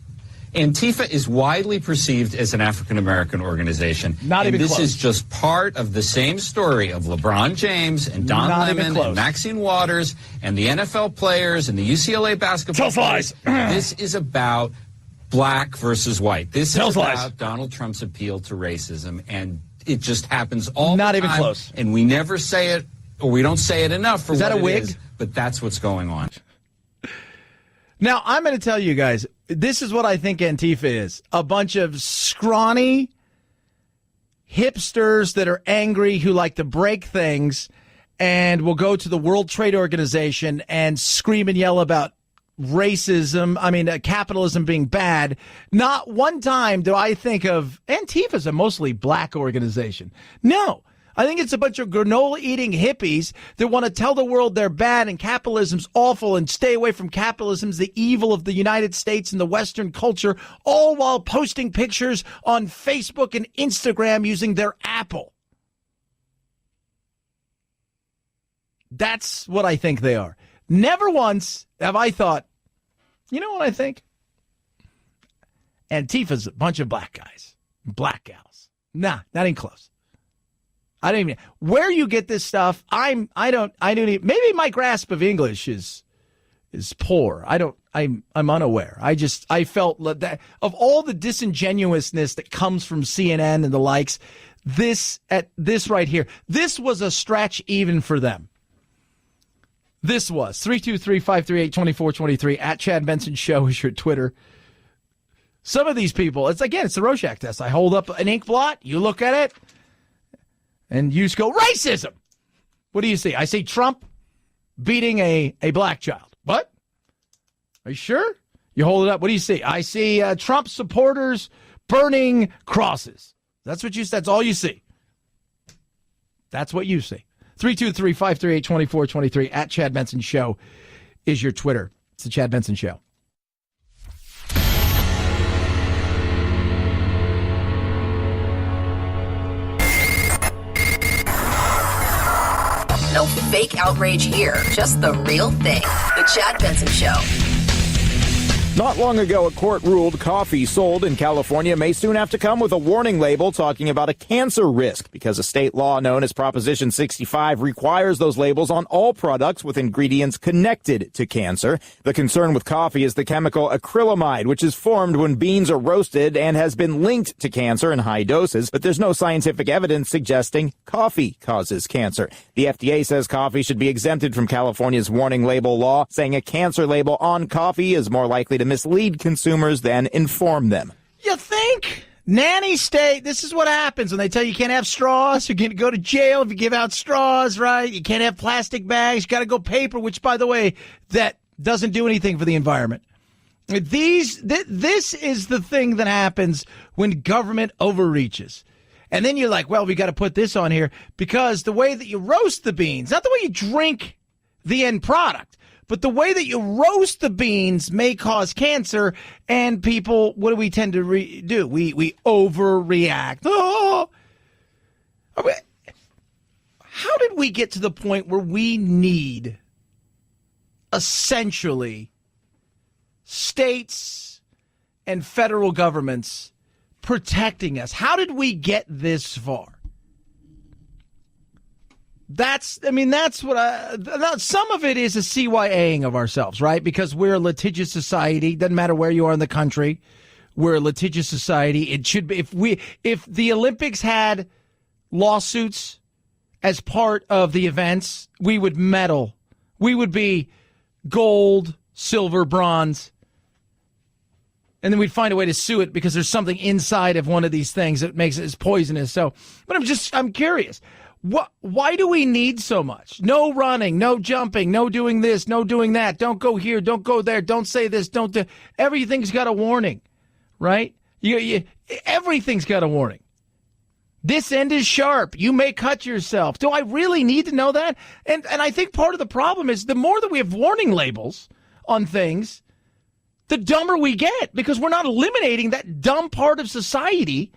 Antifa is widely perceived as an African-American organization. Not even close. close. This is just part of the same story of LeBron James and Don Lemon and Maxine Waters and the NFL players and the UCLA basketball players. This is about black versus white. This is about Donald Trump's appeal to racism, and it just happens all the time. Not even close. And we never say it, or we don't say it enough for what it is. Is that a wig? Is, but that's what's going on. Now, I'm going to tell you guys, this is what I think Antifa is. A bunch of scrawny hipsters that are angry who like to break things and will go to the World Trade Organization and scream and yell about racism, capitalism being bad. Not one time do I think of Antifa's a mostly black organization. No. I think it's a bunch of granola-eating hippies that want to tell the world they're bad and capitalism's awful and stay away from capitalism's the evil of the United States and the Western culture, all while posting pictures on Facebook and Instagram using their Apple. That's what I think they are. Never once have I thought, you know what I think? Antifa's a bunch of black guys, black gals. Nah, not even close. I don't even where you get this stuff. I don't even, maybe my grasp of English is poor. I'm unaware. I felt that of all the disingenuousness that comes from CNN and the likes, this right here, this was a stretch even for them. This was 323-538-2423 at Chad Benson Show is your Twitter. Some of these people, it's the Rorschach test. I hold up an ink blot, you look at it, and you just go, racism. What do you see? I see Trump beating a black child. What? Are you sure? You hold it up. What do you see? I see Trump supporters burning crosses. That's all you see. That's what you see. 323-538-2423 at Chad Benson Show is your Twitter. It's the Chad Benson Show. No fake outrage here, just the real thing. The Chad Benson Show. Not long ago, a court ruled coffee sold in California may soon have to come with a warning label talking about a cancer risk because a state law known as Proposition 65 requires those labels on all products with ingredients connected to cancer. The concern with coffee is the chemical acrylamide, which is formed when beans are roasted and has been linked to cancer in high doses, but there's no scientific evidence suggesting coffee causes cancer. The FDA says coffee should be exempted from California's warning label law, saying a cancer label on coffee is more likely to mislead consumers than inform them. You think? Nanny state, this is what happens when they tell you can't have straws. You're going to go to jail if you give out straws, right? You can't have plastic bags. You got to go paper, which, by the way, that doesn't do anything for the environment. This is the thing that happens when government overreaches. And then you're like, well, we got to put this on here because the way that you roast the beans, not the way you drink the end product, but the way that you roast the beans may cause cancer, and people, what do we tend to do? We overreact. Oh! How did we get to the point where we need, essentially, states and federal governments protecting us? How did we get this far? That's what some of it is a CYAing of ourselves, right? Because we're a litigious society. Doesn't matter where you are in the country. We're a litigious society. It should be, if the Olympics had lawsuits as part of the events, we would medal. We would be gold, silver, bronze. And then we'd find a way to sue it because there's something inside of one of these things that makes it poisonous. So, but I'm curious. Why do we need so much? No running, no jumping, no doing this, no doing that. Don't go here, don't go there, don't say this, don't do. Everything's got a warning, right? Everything's got a warning. This end is sharp. You may cut yourself. Do I really need to know that? And I think part of the problem is the more that we have warning labels on things, the dumber we get because we're not eliminating that dumb part of society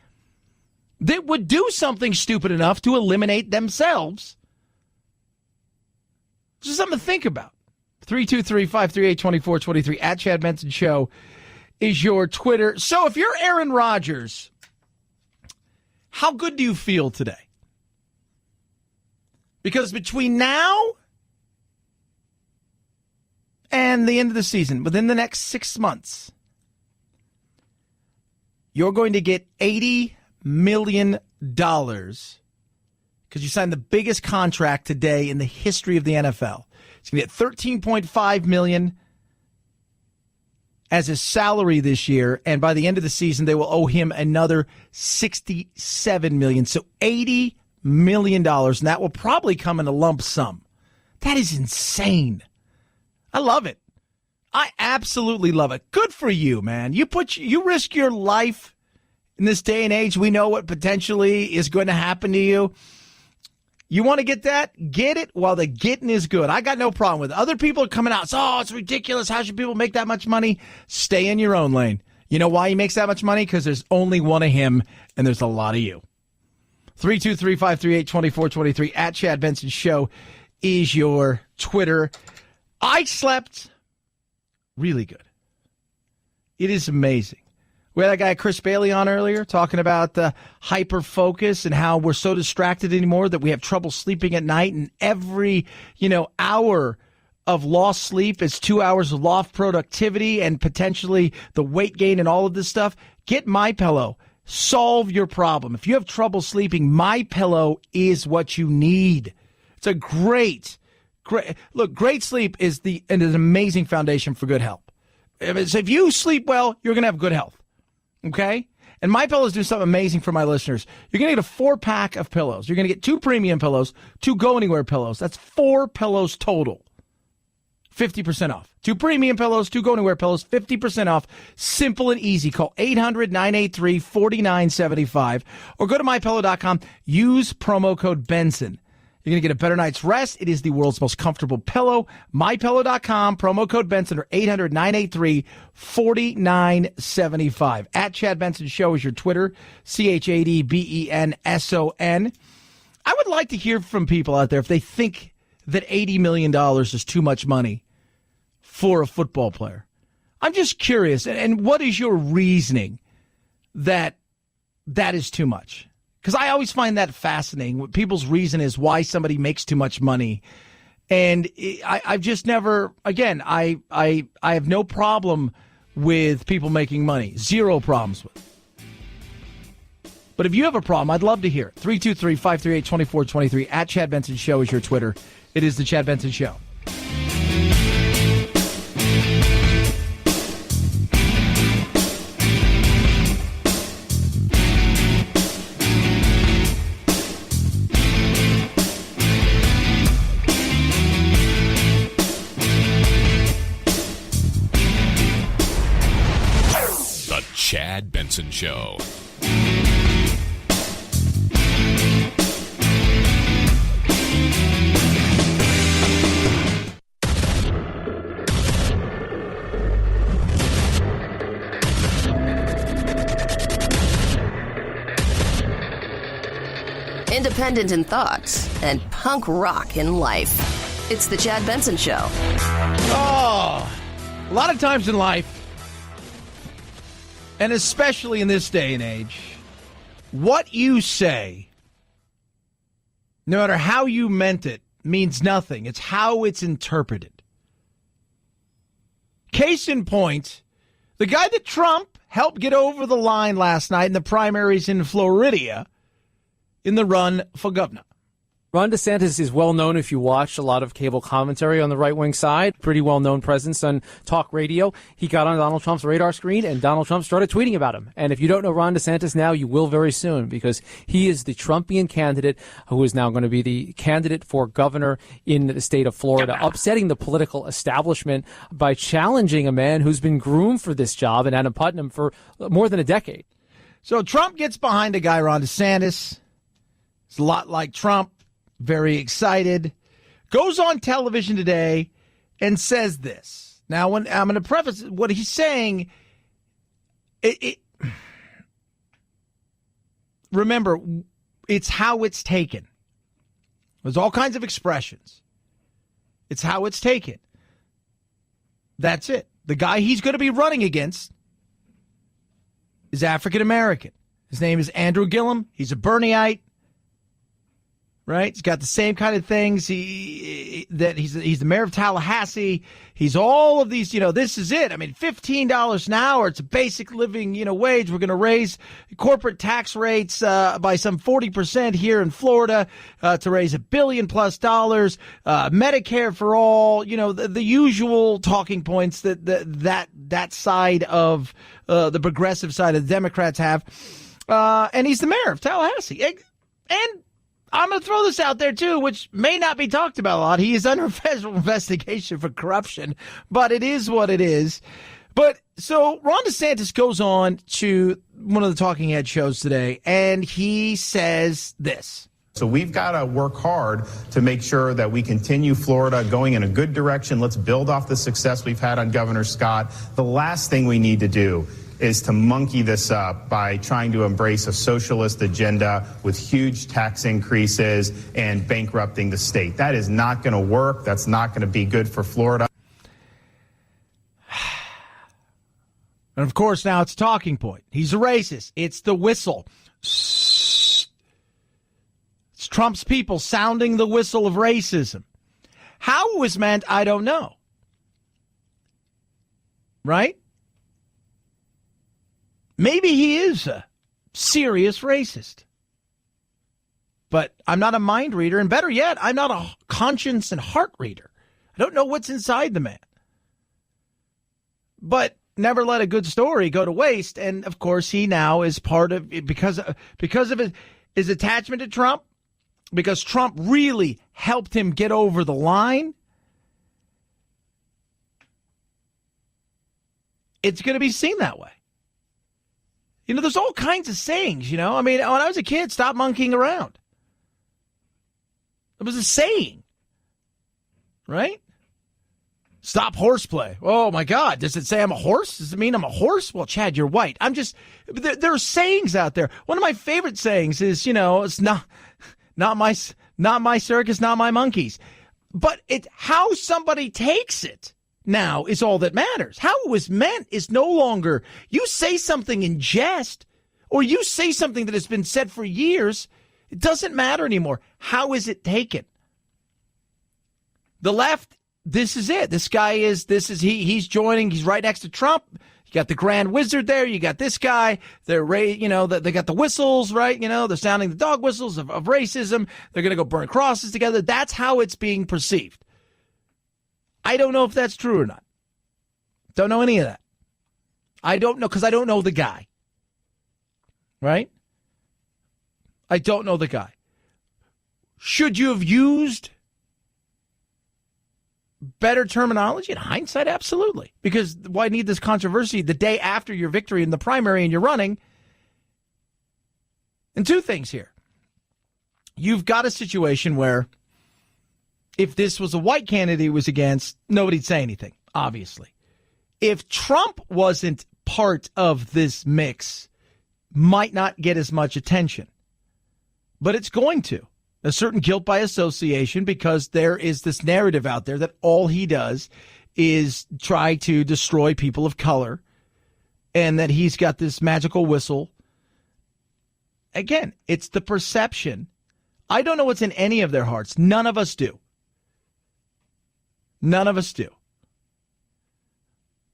that would do something stupid enough to eliminate themselves. This is something to think about. 323-538-2423 at Chad Benson Show is your Twitter. So if you're Aaron Rodgers, how good do you feel today? Because between now and the end of the season, within the next 6 months, you're going to get $80 million because you signed the biggest contract today in the history of the NFL. He's going to get $13.5 million as his salary this year, and by the end of the season, they will owe him another $67 million. So $80 million, and that will probably come in a lump sum. That is insane. I love it. I absolutely love it. Good for you, man. You risk your life. In this day and age, we know what potentially is going to happen to you. You want to get that? Get it while the getting is good. I got no problem with it. Other people are coming out. It's ridiculous. How should people make that much money? Stay in your own lane. You know why he makes that much money? Because there's only one of him, and there's a lot of you. 323-538-2423 at Chad Benson Show is your Twitter. I slept really good. It is amazing. We had that guy Chris Bailey on earlier talking about HYPERFOCUS and how we're so distracted anymore that we have trouble sleeping at night, and every hour of lost sleep is 2 hours of lost productivity and potentially the weight gain and all of this stuff. Get MyPillow. Solve your problem. If you have trouble sleeping, MyPillow is what you need. It's a great sleep is an amazing foundation for good health. So if you sleep well, you're going to have good health. Okay? And MyPillow is doing something amazing for my listeners. You're going to get a 4-pack of pillows. You're going to get 2 premium pillows, 2 go-anywhere pillows. That's 4 pillows total. 50% off. 2 premium pillows, 2 go-anywhere pillows, 50% off. Simple and easy. Call 800-983-4975 or go to MyPillow.com. Use promo code Benson. You're going to get a better night's rest. It is the world's most comfortable pillow. MyPillow.com, promo code Benson, or 800-983-4975. At Chad Benson Show is your Twitter, ChadBenson. I would like to hear from people out there if they think that $80 million is too much money for a football player. I'm just curious, and what is your reasoning that is too much? Because I always find that fascinating. What people's reason is why somebody makes too much money. And I've just never, again, I have no problem with people making money. Zero problems with it. But if you have a problem, I'd love to hear it. 323-538-2423 at Chad Benson Show is your Twitter. It is the Chad Benson Show. The Chad Benson Show. Independent in thoughts and punk rock in life. It's the Chad Benson Show. Oh, a lot of times in life, and especially in this day and age, what you say, no matter how you meant it, means nothing. It's how it's interpreted. Case in point, the guy that Trump helped get over the line last night in the primaries in Florida in the run for governor. Ron DeSantis is well known if you watch a lot of cable commentary on the right-wing side. Pretty well-known presence on talk radio. He got on Donald Trump's radar screen, and Donald Trump started tweeting about him. And if you don't know Ron DeSantis now, you will very soon, because he is the Trumpian candidate who is now going to be the candidate for governor in the state of Florida, upsetting the political establishment by challenging a man who's been groomed for this job in Adam Putnam for more than a decade. So Trump gets behind a guy, Ron DeSantis. It's a lot like Trump. Very excited, goes on television today and says this. Now, when I'm going to preface what he's saying, remember, it's how it's taken. There's all kinds of expressions. It's how it's taken. That's it. The guy he's going to be running against is African American. His name is Andrew Gillum. He's a Bernieite. Right, he's got the same kind of things. He's the mayor of Tallahassee. He's all of these. This is it. I mean, $15 an hour. It's a basic living, wage. We're going to raise corporate tax rates by some 40% here in Florida to raise $1 billion+ Medicare for all. The usual talking points that side of the progressive side of the Democrats have. And he's the mayor of Tallahassee. And I'm going to throw this out there, too, which may not be talked about a lot. He is under federal investigation for corruption, but it is what it is. But so Ron DeSantis goes on to one of the talking head shows today, and he says this. So we've got to work hard to make sure that we continue Florida going in a good direction. Let's build off the success we've had on Governor Scott. The last thing we need to do is to monkey this up by trying to embrace a socialist agenda with huge tax increases and bankrupting the state. That is not going to work. That's not going to be good for Florida. And, of course, now it's a talking point. He's a racist. It's the whistle. It's Trump's people sounding the whistle of racism. How it was meant, I don't know. Right? Maybe he is a serious racist. But I'm not a mind reader, and better yet, I'm not a conscience and heart reader. I don't know what's inside the man. But never let a good story go to waste, and of course he now is part of it because of his attachment to Trump, because Trump really helped him get over the line. It's going to be seen that way. There's all kinds of sayings, I mean, when I was a kid, stop monkeying around. It was a saying, right? Stop horseplay. Oh, my God. Does it say I'm a horse? Does it mean I'm a horse? Well, Chad, you're white. There are sayings out there. One of my favorite sayings is, it's not my circus, not my monkeys. But it's how somebody takes it. now is all that matters. How it was meant is no longer, you say something in jest or you say something that has been said for years, it doesn't matter anymore. How is it taken? The left, this is it. He's joining, he's right next to Trump. You got the Grand Wizard there. You got this guy. They got the whistles, right? They're sounding the dog whistles of racism. They're going to go burn crosses together. That's how it's being perceived. I don't know if that's true or not. Don't know any of that. I don't know because I don't know the guy. Right? I don't know the guy. Should you have used better terminology? In hindsight, absolutely. Because why need this controversy the day after your victory in the primary and you're running? And two things here. You've got a situation where if this was a white candidate he was against, nobody'd say anything, obviously. If Trump wasn't part of this mix, might not get as much attention. But it's going to. A certain guilt by association, because there is this narrative out there that all he does is try to destroy people of color and that he's got this magical whistle. Again, it's the perception. I don't know what's in any of their hearts. None of us do. None of us do.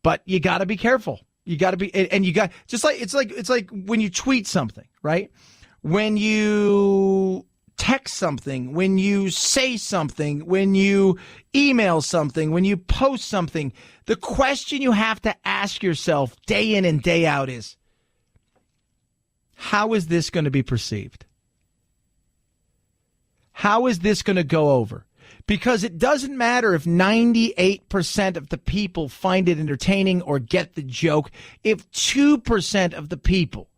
But you got to be careful. You got to be, and you got, just like, it's like when you tweet something, right? When you text something, when you say something, when you email something, when you post something, the question you have to ask yourself day in and day out is, how is this going to be perceived? How is this going to go over? Because it doesn't matter if 98% of the people find it entertaining or get the joke. If 2% of the people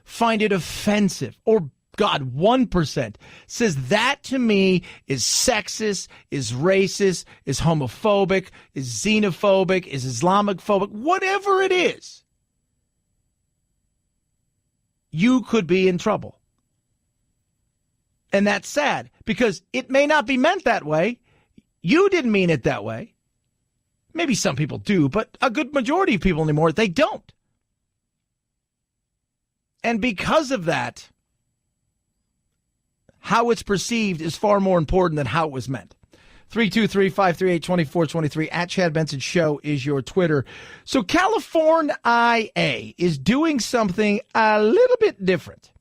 find it offensive, or God, 1% says that to me is sexist, is racist, is homophobic, is xenophobic, is Islamophobic, whatever it is, you could be in trouble. And that's sad because it may not be meant that way. You didn't mean it that way. Maybe some people do, but a good majority of people anymore, they don't. And because of that, how it's perceived is far more important than how it was meant. 323-538-2423 at Chad Benson Show is your Twitter. So California IA is doing something a little bit different.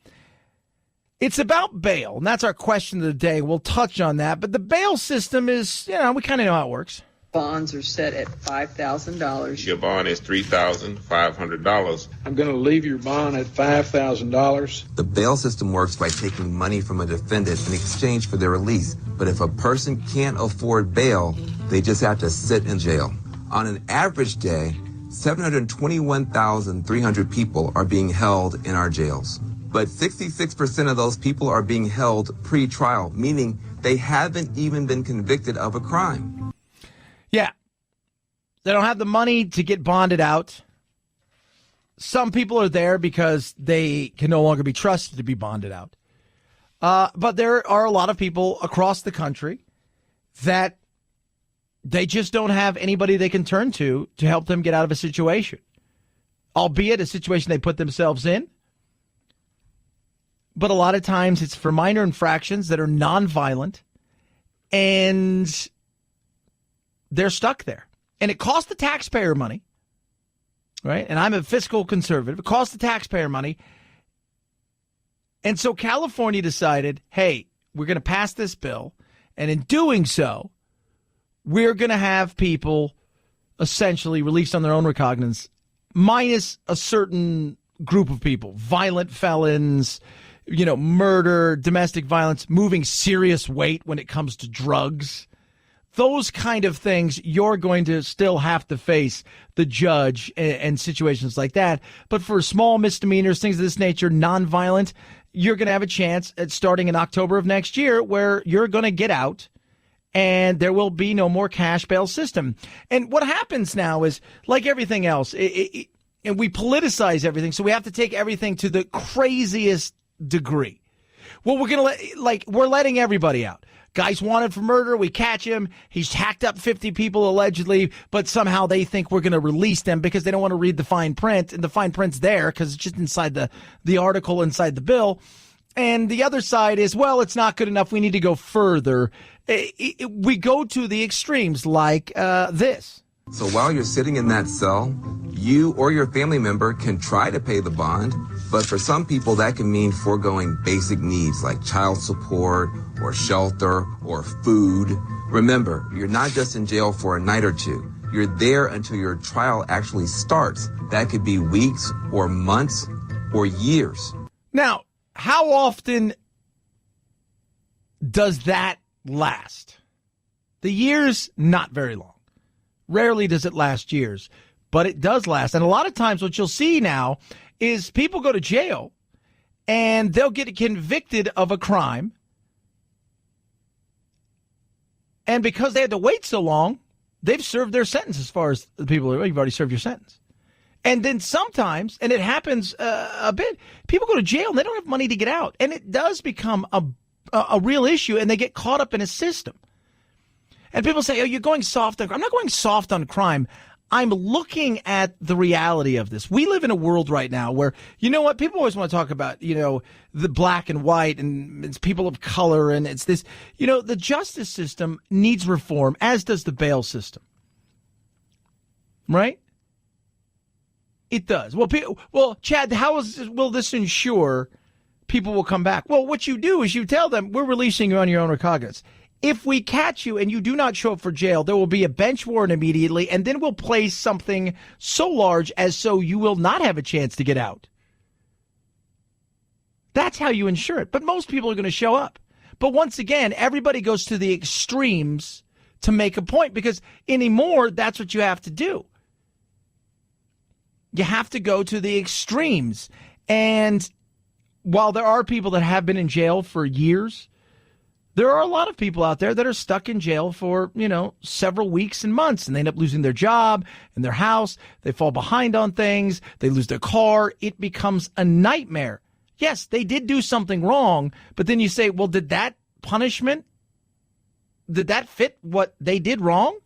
It's about bail, and that's our question of the day. We'll touch on that. But the bail system is, we kind of know how it works. Bonds are set at $5,000. Your bond is $3,500. I'm going to leave your bond at $5,000. The bail system works by taking money from a defendant in exchange for their release. But if a person can't afford bail, they just have to sit in jail. On an average day, 721,300 people are being held in our jails. But 66% of those people are being held pre-trial, meaning they haven't even been convicted of a crime. Yeah. They don't have the money to get bonded out. Some people are there because they can no longer be trusted to be bonded out. But there are a lot of people across the country that they just don't have anybody they can turn to help them get out of a situation, albeit a situation they put themselves in. But a lot of times it's for minor infractions that are nonviolent, and they're stuck there. And it costs the taxpayer money, right? And I'm a fiscal conservative. It costs the taxpayer money. And so California decided, hey, we're going to pass this bill. And in doing so, we're going to have people essentially released on their own recognizance, minus a certain group of people, violent felons, murder, domestic violence, moving serious weight when it comes to drugs. Those kind of things, you're going to still have to face the judge and situations like that. But for small misdemeanors, things of this nature, nonviolent, you're going to have a chance at starting in October of next year where you're going to get out and there will be no more cash bail system. And what happens now is, like everything else, and we politicize everything, so we have to take everything to the craziest degree. Well, we're letting everybody out. Guy's wanted for murder. We catch him. He's hacked up 50 people allegedly, but somehow they think we're going to release them because they don't want to read the fine print. And the fine print's there because it's just inside the article inside the bill. And the other side is, well, it's not good enough. We need to go further. We go to the extremes like this. So while you're sitting in that cell, you or your family member can try to pay the bond, but for some people that can mean foregoing basic needs like child support or shelter or food. Remember, you're not just in jail for a night or two. You're there until your trial actually starts. That could be weeks or months or years. Now, how often does that last? The years, not very long. Rarely does it last years, but it does last. And a lot of times what you'll see now is people go to jail and they'll get convicted of a crime. And because they had to wait so long, they've served their sentence as far as the people who, you've already served your sentence. And then sometimes, and it happens a bit, people go to jail and they don't have money to get out. And it does become a real issue, and they get caught up in a system. And people say, oh, you're going soft on crime. I'm not going soft on crime. I'm looking at the reality of this. We live in a world right now where, you know what, people always want to talk about, the black and white and it's people of color and it's this, the justice system needs reform, as does the bail system. Right? It does. Well, Chad, will this ensure people will come back? Well, what you do is you tell them, we're releasing you on your own recognizance. If we catch you and you do not show up for jail, there will be a bench warrant immediately, and then we'll place something so large as so you will not have a chance to get out. That's how you ensure it. But most people are going to show up. But once again, everybody goes to the extremes to make a point because anymore, that's what you have to do. You have to go to the extremes. And while there are people that have been in jail for years, there are a lot of people out there that are stuck in jail for, several weeks and months, and they end up losing their job and their house. They fall behind on things. They lose their car. It becomes a nightmare. Yes, they did do something wrong, but then you say, well, did that punishment, did that fit what they did wrong?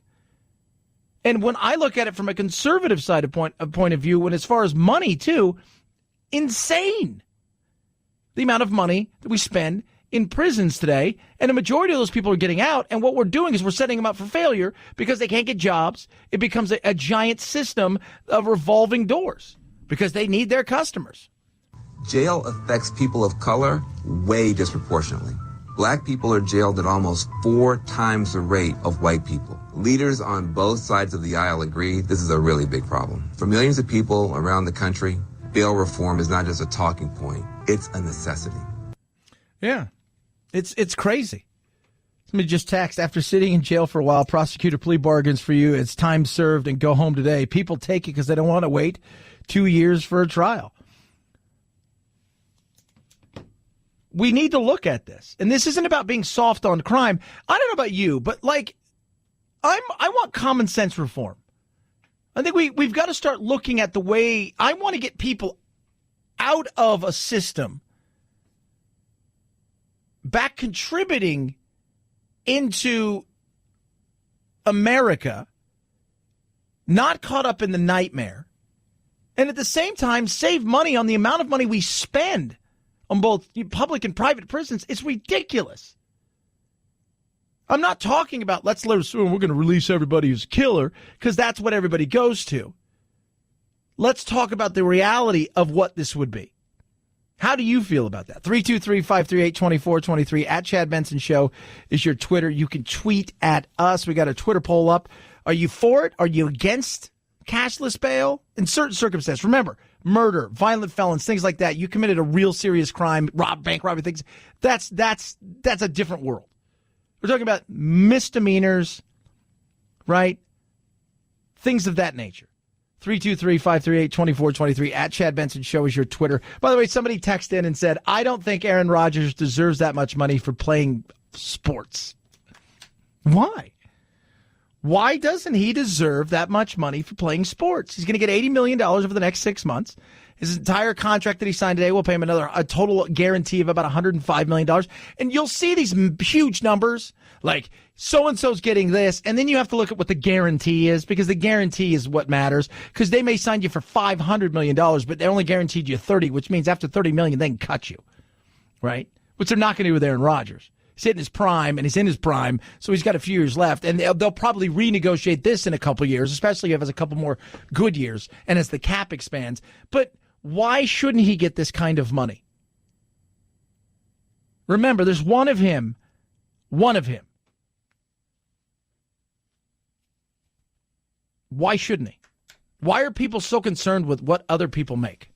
And when I look at it from a conservative side of point of view, when as far as money too, insane. The amount of money that we spend in prisons today, and a majority of those people are getting out, and what we're doing is we're setting them up for failure because they can't get jobs. It becomes a giant system of revolving doors because they need their customers. Jail affects people of color way disproportionately. Black people are jailed at almost 4 times the rate of white people. Leaders on both sides of the aisle agree this is a really big problem. For millions of people around the country, bail reform is not just a talking point, it's a necessity. Yeah. It's crazy. Somebody just text, after sitting in jail for a while, prosecutor plea bargains for you. It's time served and go home today. People take it because they don't want to wait 2 years for a trial. We need to look at this. And this isn't about being soft on crime. I don't know about you, but I want common sense reform. I think we've got to start looking at the way I want to get people out of a system back contributing into America, not caught up in the nightmare, and at the same time save money on the amount of money we spend on both public and private prisons. It's ridiculous. I'm not talking about let's assume we're going to release everybody who's a killer because that's what everybody goes to. Let's talk about the reality of what this would be. How do you feel about that? 323-538-2423 at Chad Benson Show is your Twitter. You can tweet at us. We got a Twitter poll up. Are you for it? Are you against cashless bail? In certain circumstances, remember, murder, violent felons, things like that. You committed a real serious crime, bank robbery, things. That's a different world. We're talking about misdemeanors, right? Things of that nature. 323-538-2423 at Chad Benson Show is your Twitter. By the way, somebody texted in and said, I don't think Aaron Rodgers deserves that much money for playing sports. Why? Why doesn't he deserve that much money for playing sports? He's going to get $80 million over the next 6 months. His entire contract that he signed today will pay him a total guarantee of about $105 million. And you'll see these huge numbers, like so-and-so's getting this, and then you have to look at what the guarantee is, because the guarantee is what matters, because they may sign you for $500 million, but they only guaranteed you 30, which means after $30 million, they can cut you, right? Which they're not going to do with Aaron Rodgers. He's hitting his prime, and he's in his prime, so he's got a few years left. And they'll probably renegotiate this in a couple years, especially if he has a couple more good years and as the cap expands. But why shouldn't he get this kind of money? Remember, there's one of him. One of him. Why shouldn't he? Why are people so concerned with what other people make?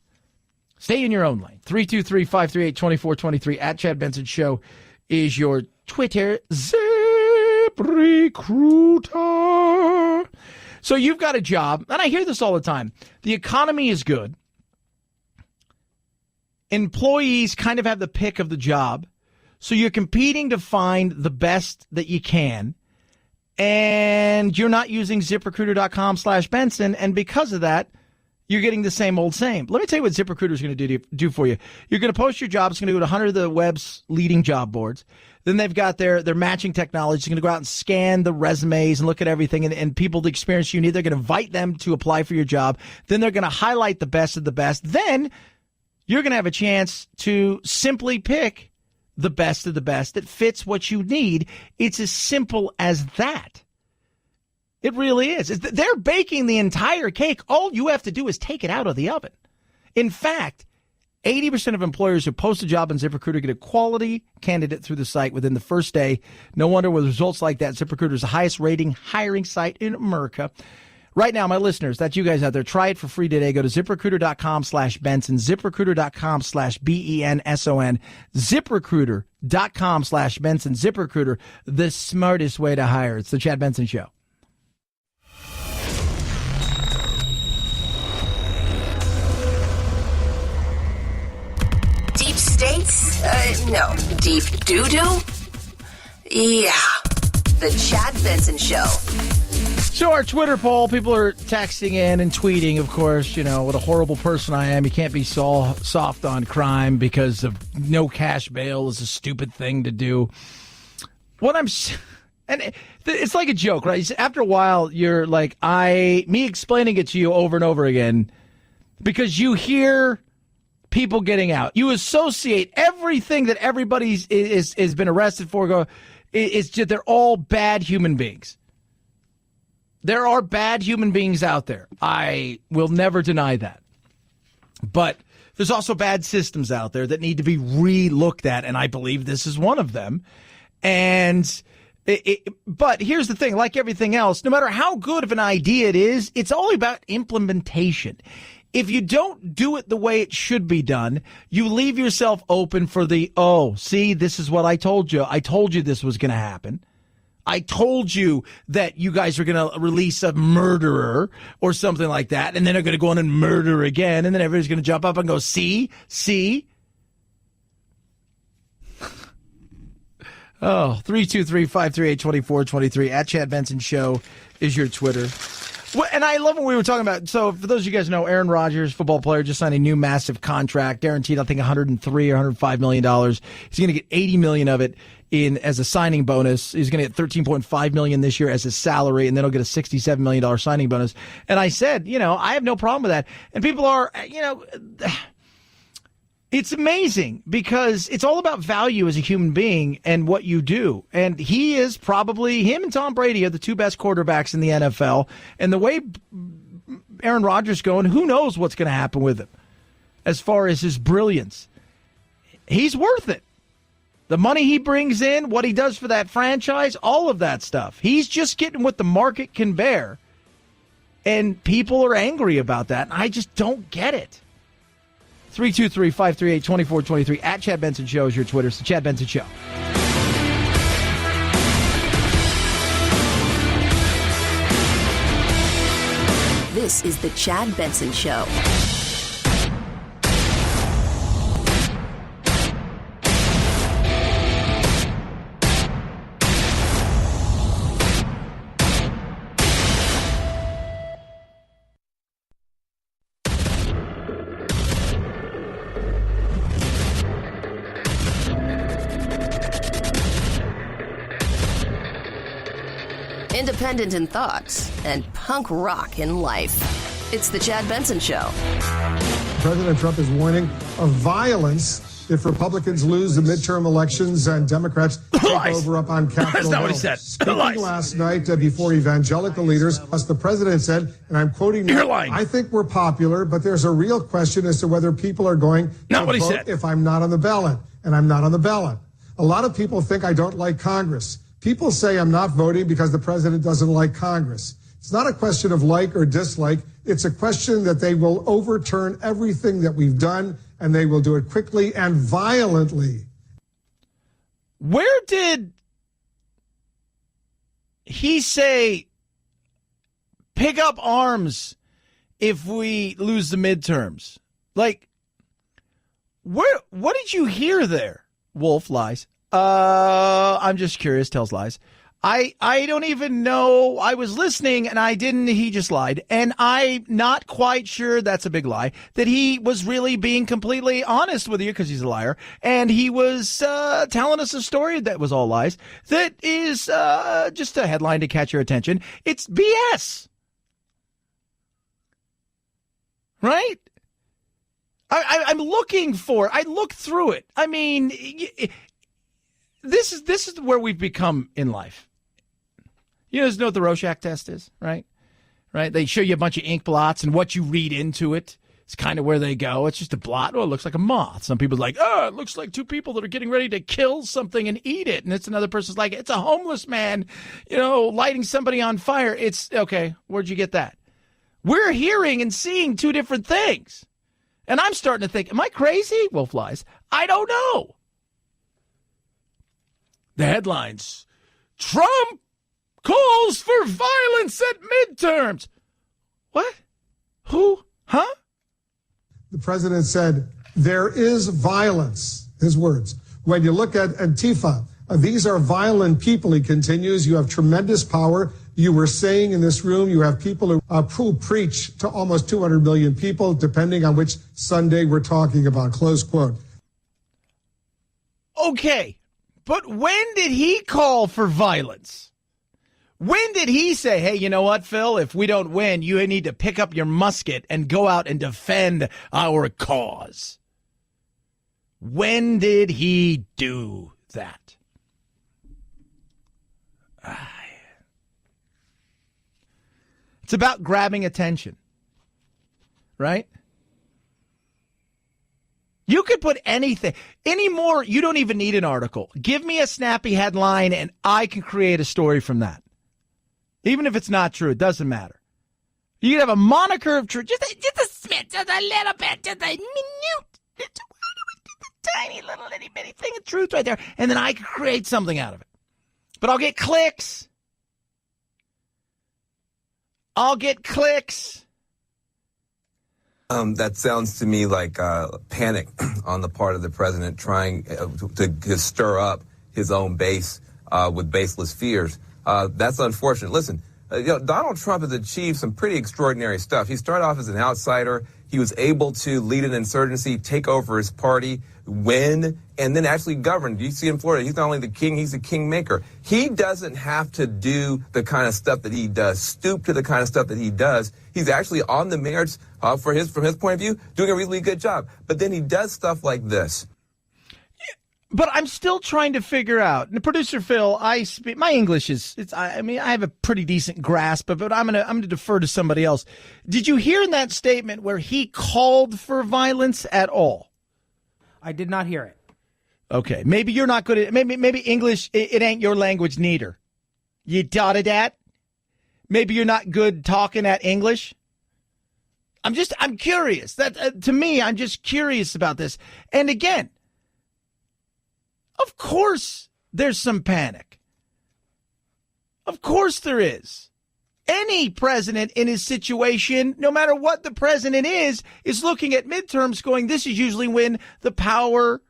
Stay in your own lane. 323-538-2423 at Chad Benson Show is your Twitter. ZipRecruiter. So you've got a job, and I hear this all the time. The economy is good. Employees kind of have the pick of the job. So you're competing to find the best that you can. And you're not using ZipRecruiter.com/Benson. And because of that, you're getting the same old same. Let me tell you what ZipRecruiter is going to do for you. You're going to post your job. It's going to go to 100 of the web's leading job boards. Then they've got their matching technology. It's going to go out and scan the resumes and look at everything and people the experience you need. They're going to invite them to apply for your job. Then they're going to highlight the best of the best. Then you're going to have a chance to simply pick the best of the best that fits what you need. It's as simple as that. It really is. They're baking the entire cake. All you have to do is take it out of the oven. In fact, 80% of employers who post a job on ZipRecruiter get a quality candidate through the site within the first day. No wonder with results like that, ZipRecruiter is the highest rating hiring site in America. Right now, my listeners, that's you guys out there, try it for free today. Go to ZipRecruiter.com/Benson, ZipRecruiter.com/BENSON, ZipRecruiter.com/Benson. ZipRecruiter, the smartest way to hire. It's the Chad Benson Show. Deep states? No. Deep doo-doo? Yeah. The Chad Benson Show. So our Twitter poll, people are texting in and tweeting, of course, what a horrible person I am. You can't be so soft on crime because of no cash bail is a stupid thing to do. And it's like a joke, right? After a while, you're like, me explaining it to you over and over again because you hear people getting out. You associate everything that everybody has been arrested for. They're all bad human beings. There are bad human beings out there. I will never deny that. But there's also bad systems out there that need to be re-looked at, and I believe this is one of them. But here's the thing, like everything else, no matter how good of an idea it is, it's all about implementation. If you don't do it the way it should be done, you leave yourself open for this is what I told you. I told you this was going to happen. I told you that you guys are going to release a murderer or something like that, and then they're going to go on and murder again, and then everybody's going to jump up and go, see? Oh, 323-538-2423 at Chad Benson Show is your Twitter. Well, and I love what we were talking about. So for those of you guys who know, Aaron Rodgers, football player, just signed a new massive contract, guaranteed, I think, $103 or $105 million. He's going to get $80 million of it as a signing bonus. He's going to get $13.5 million this year as his salary, and then he'll get a $67 million signing bonus. And I said, I have no problem with that. And people are, it's amazing because it's all about value as a human being and what you do. And him and Tom Brady are the two best quarterbacks in the NFL. And the way Aaron Rodgers going, who knows what's going to happen with him as far as his brilliance. He's worth it. The money he brings in, what he does for that franchise, all of that stuff. He's just getting what the market can bear. And people are angry about that. And I just don't get it. 323-538-2423 at Chad Benson Show is your Twitter. It's the Chad Benson Show. This is the Chad Benson Show. Independent in thought and punk rock in life. It's the Chad Benson Show. President Trump is warning of violence if Republicans lose the midterm elections and Democrats take over up on Capitol Hill. That's not what he said. Speaking last night before evangelical leaders, the president said, and I'm quoting, You're lying. I think we're popular, but there's a real question as to whether people are going Not to what he vote said. if I'm not on the ballot, and I'm not on the ballot. A lot of people think I don't like Congress. People say I'm not voting because the president doesn't like Congress. It's not a question of like or dislike. It's a question that they will overturn everything that we've done, and they will do it quickly and violently. Where did he say pick up arms if we lose the midterms? Like, what did you hear there? Wolf lies. I'm just curious, tells lies. I don't even know. I was listening and I didn't. He just lied. And I'm not quite sure, that's a big lie, that he was really being completely honest with you because he's a liar. And he was telling us a story that was all lies. That is just a headline to catch your attention. It's BS. Right? I'm looking for, I looked through it. I mean, this is where we've become in life. You guys know what the Rorschach test is, right? Right? They show you a bunch of ink blots, and what you read into it is kind of where they go. It's just a blot. Oh, it looks like a moth. Some people are like, oh, it looks like two people that are getting ready to kill something and eat it. And it's another person's like, it's a homeless man, lighting somebody on fire. It's, okay, where'd you get that? We're hearing and seeing two different things. And I'm starting to think, am I crazy? Wolf lies. I don't know. The headlines. Trump calls for violence at midterms. What? Who? Huh? The president said, there is violence, his words. When you look at Antifa, these are violent people, he continues. You have tremendous power. You were saying in this room, you have people who preach to almost 200 million people, depending on which Sunday we're talking about, close quote. Okay, but when did he call for violence? When did he say, hey, you know what, Phil, if we don't win, you need to pick up your musket and go out and defend our cause? When did he do that? It's about grabbing attention, right? You could put anything anymore. You don't even need an article. Give me a snappy headline and I can create a story from that. Even if it's not true, it doesn't matter. You could have a moniker of truth, just a smidge, just a little bit, just a minute, tiny little itty bitty thing of truth right there, and then I can create something out of it. But I'll get clicks. That sounds to me like panic on the part of the president trying to stir up his own base with baseless fears. That's unfortunate. Listen, Donald Trump has achieved some pretty extraordinary stuff. He started off as an outsider. He was able to lead an insurgency, take over his party, win, and then actually govern. You see in Florida, he's not only the king, he's the kingmaker. He doesn't have to do the kind of stuff that he does, stoop to the kind of stuff that he does. He's actually on the merits, from his point of view, doing a really good job. But then he does stuff like this. But I'm still trying to figure out. And producer Phil, my English I have a pretty decent grasp of it, but I'm gonna defer to somebody else. Did you hear in that statement where he called for violence at all? I did not hear it. Okay, maybe you're not good at maybe English. It ain't your language neither. You dotted that. Maybe you're not good talking at English. I'm curious. That to me, I'm just curious about this. And again, of course, there's some panic. Of course there is. Any president in his situation, no matter what the president is looking at midterms going, this is usually when the powerful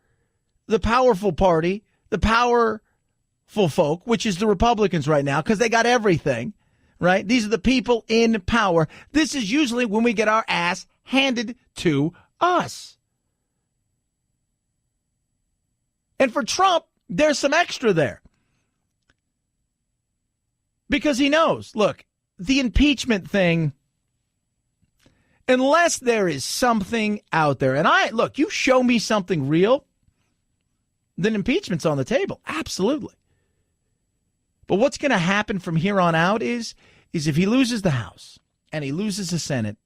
party, the powerful folk, which is the Republicans right now, because they got everything, right? These are the people in power. This is usually when we get our ass handed to us. And for Trump, there's some extra there. Because he knows, look, the impeachment thing, unless there is something out there, and you show me something real, then impeachment's on the table. Absolutely. But what's going to happen from here on out is if he loses the House and he loses the Senate,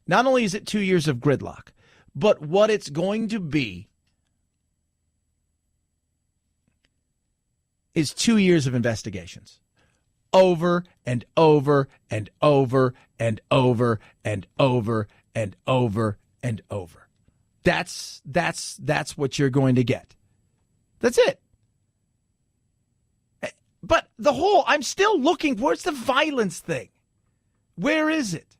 not only is it 2 years of gridlock, but what it's going to be is 2 years of investigations. Over and over and over and over and over and over and over. That's what you're going to get. That's it. But I'm still looking, where's the violence thing? Where is it?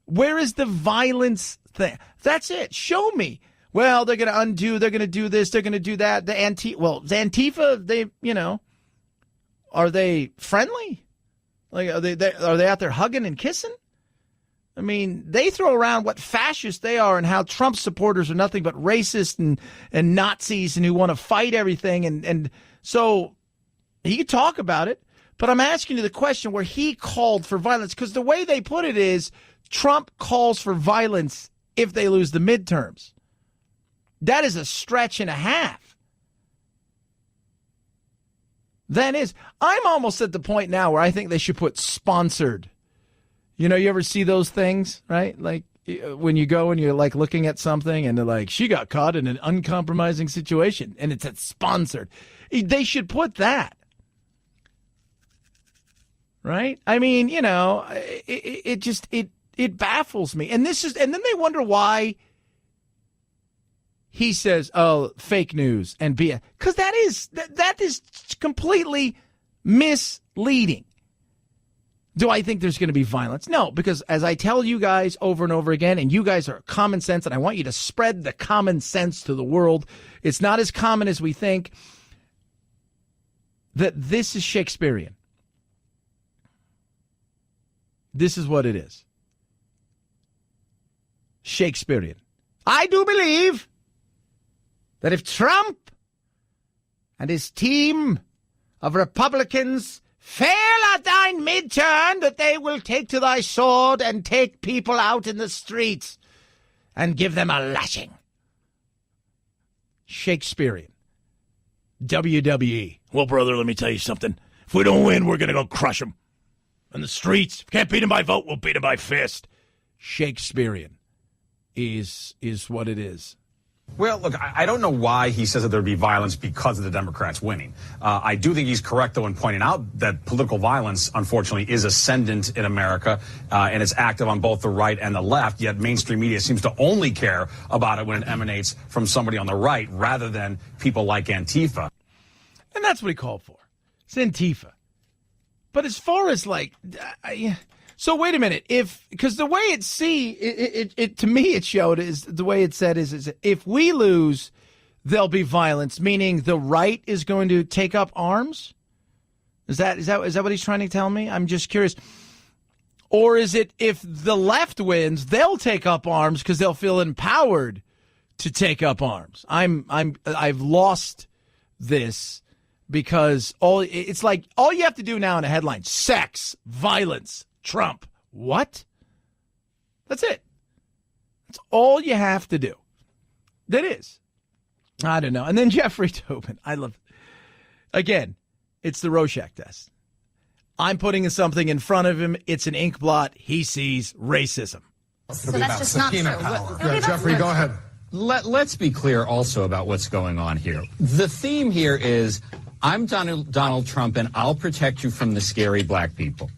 Where is the violence thing? That's it. Show me. Well, they're going to undo, they're going to do this, they're going to do that. The Antifa, are they friendly? Like, are they out there hugging and kissing? I mean, they throw around what fascists they are and how Trump supporters are nothing but racist and Nazis and who want to fight everything. And so he could talk about it, but I'm asking you the question where he called for violence, because the way they put it is Trump calls for violence if they lose the midterms. That is a stretch and a half. That is, I'm almost at the point now where I think they should put sponsored. You know, you ever see those things, right? Like when you go and you're like looking at something and they're like, she got caught in an uncompromising situation and it's sponsored. They should put that. Right? I mean, you know, it baffles me. And then they wonder why he says, oh, fake news and BS. Because that is completely misleading. Do I think there's going to be violence? No, because as I tell you guys over and over again, and you guys are common sense, and I want you to spread the common sense to the world. It's not as common as we think that this is Shakespearean. This is what it is. Shakespearean. I do believe that if Trump and his team of Republicans fail at thine midterm, that they will take to thy sword and take people out in the streets and give them a lashing. Shakespearean. WWE. Well, brother, let me tell you something. If we don't win, we're going to go crush them in the streets. If we can't beat them by vote, we'll beat them by fist. Shakespearean is what it is. Well, look, I don't know why he says that there'd be violence because of the Democrats winning. I do think he's correct, though, in pointing out that political violence, unfortunately, is ascendant in America, and it's active on both the right and the left, yet mainstream media seems to only care about it when it emanates from somebody on the right rather than people like Antifa. And that's what he called for. It's Antifa. But as far as, like... So wait a minute, because the way it to me it showed is the way it said is if we lose, there'll be violence, meaning the right is going to take up arms. Is that what he's trying to tell me? I'm just curious. Or is it if the left wins, they'll take up arms because they'll feel empowered to take up arms? I've lost this because it's like all you have to do now in a headline: sex, violence, Trump. What? That's it. That's all you have to do. That is. I don't know. And then Jeffrey Tobin. I love it. Again, it's the Rorschach test. I'm putting something in front of him. It's an ink blot. He sees racism. So that's just not true. Yeah, Jeffrey, go ahead. Let's be clear also about what's going on here. The theme here is, I'm Donald Trump, and I'll protect you from the scary black people.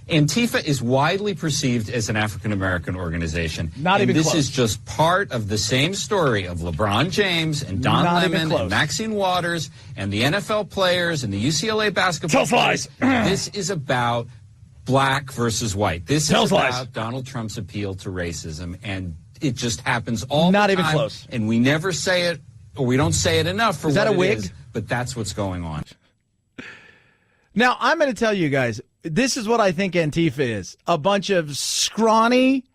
Antifa is widely perceived as an African-American organization. Not even close. close. This is just part of the same story of LeBron James and Don Lemon and Maxine Waters and the NFL players and the UCLA basketball players. This is about black versus white. This is about Donald Trump's appeal to racism, and it just happens all the time. Not even close. And we never say it, or we don't say it enough for what it it is, but that's what's going on. Now, I'm going to tell you guys, this is what I think Antifa is. A bunch of scrawny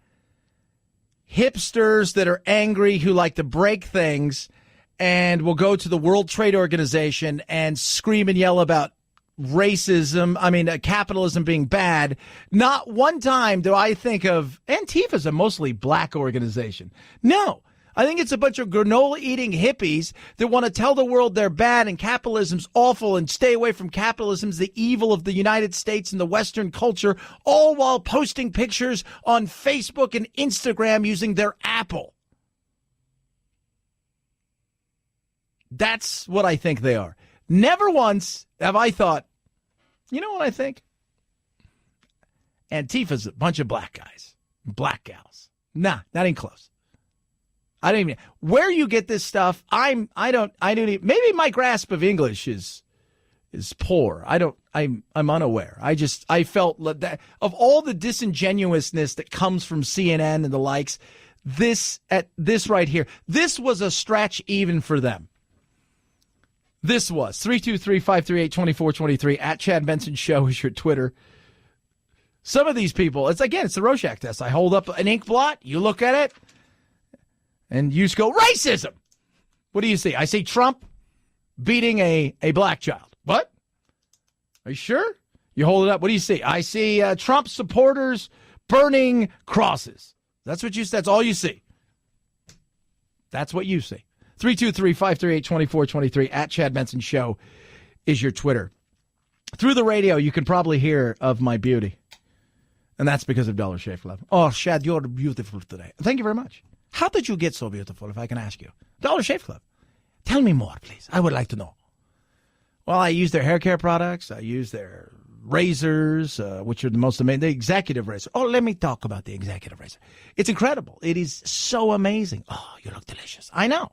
hipsters that are angry who like to break things and will go to the World Trade Organization and scream and yell about racism, capitalism being bad, not one time do I think of Antifa's a mostly black organization. No. I think it's a bunch of granola-eating hippies that want to tell the world they're bad and capitalism's awful and stay away from capitalism's the evil of the United States and the Western culture, all while posting pictures on Facebook and Instagram using their Apple. That's what I think they are. Never once have I thought, you know what I think? Antifa's a bunch of black guys, black gals. Nah, that ain't close. I don't even where you get this stuff. I don't even, maybe my grasp of English is poor. I'm unaware. I felt that of all the disingenuousness that comes from CNN and the likes, this right here, this was a stretch even for them. This was 323-538-2423 at Chad Benson Show is your Twitter. Some of these people, it's the Rorschach test. I hold up an ink blot, you look at it, and you just go, racism. What do you see? I see Trump beating a black child. What? Are you sure? You hold it up. What do you see? I see Trump supporters burning crosses. That's all you see. That's what you see. 323-538-2423 at Chad Benson Show is your Twitter. Through the radio, you can probably hear of my beauty. And that's because of Dollar Shave Club. Oh, Chad, you're beautiful today. Thank you very much. How did you get so beautiful, if I can ask you? Dollar Shave Club. Tell me more, please. I would like to know. Well, I use their hair care products. I use their razors, which are the most amazing. The executive razor. Oh, let me talk about the executive razor. It's incredible. It is so amazing. Oh, you look delicious. I know.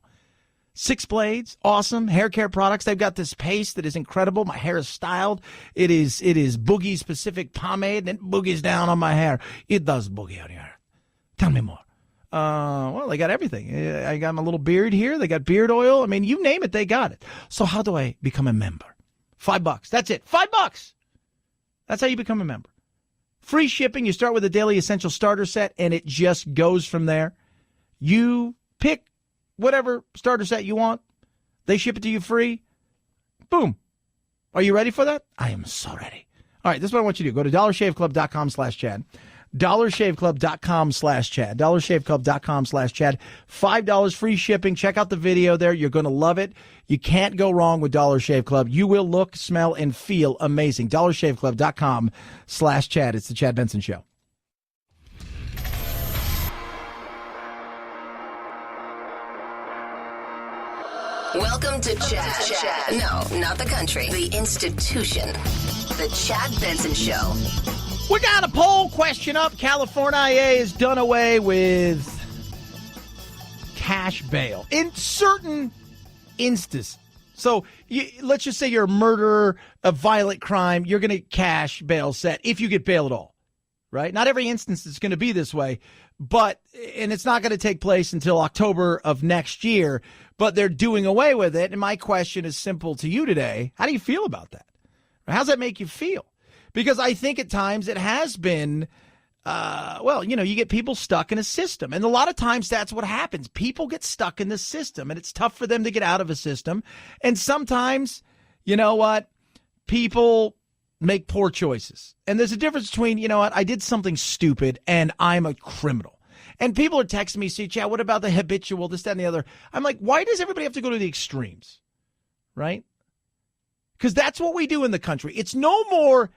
6 blades, awesome. Hair care products. They've got this paste that is incredible. My hair is styled. It is boogie specific pomade, and it boogies down on my hair. It does boogie on your hair. Tell me more. Well, they got everything. I got my little beard here. They got beard oil. You name it, they got it. So how do I become a member? $5. That's it. $5. That's how you become a member. Free shipping. You start with a daily essential starter set, and it just goes from there. You pick whatever starter set you want. They ship it to you free. Boom. Are you ready for that? I am so ready. All right, this is what I want you to do. Go to dollarshaveclub.com/Chad. dollarshaveclub.com/Chad. dollarshaveclub.com/Chad. $5 free shipping. Check out the video there. You're going to love it. You can't go wrong with Dollar Shave Club. You will look, smell, and feel amazing. dollarshaveclub.com/Chad. It's the Chad Benson Show. Welcome to Chad. No, not the country. The institution. The Chad Benson Show. We got a poll question up. California has done away with cash bail in certain instances. So let's just say you're a murderer, a violent crime. You're going to cash bail set if you get bail at all, right? Not every instance is going to be this way, and it's not going to take place until October of next year, but they're doing away with it. And my question is simple to you today. How do you feel about that? How's that make you feel? Because I think at times it has been, you get people stuck in a system. And a lot of times that's what happens. People get stuck in the system, and it's tough for them to get out of a system. And sometimes, you know what, people make poor choices. And there's a difference between, you know what, I did something stupid and I'm a criminal. And people are texting me, see, Chad, what about the habitual, this, that, and the other? I'm like, why does everybody have to go to the extremes, right? Because that's what we do in the country. It's no more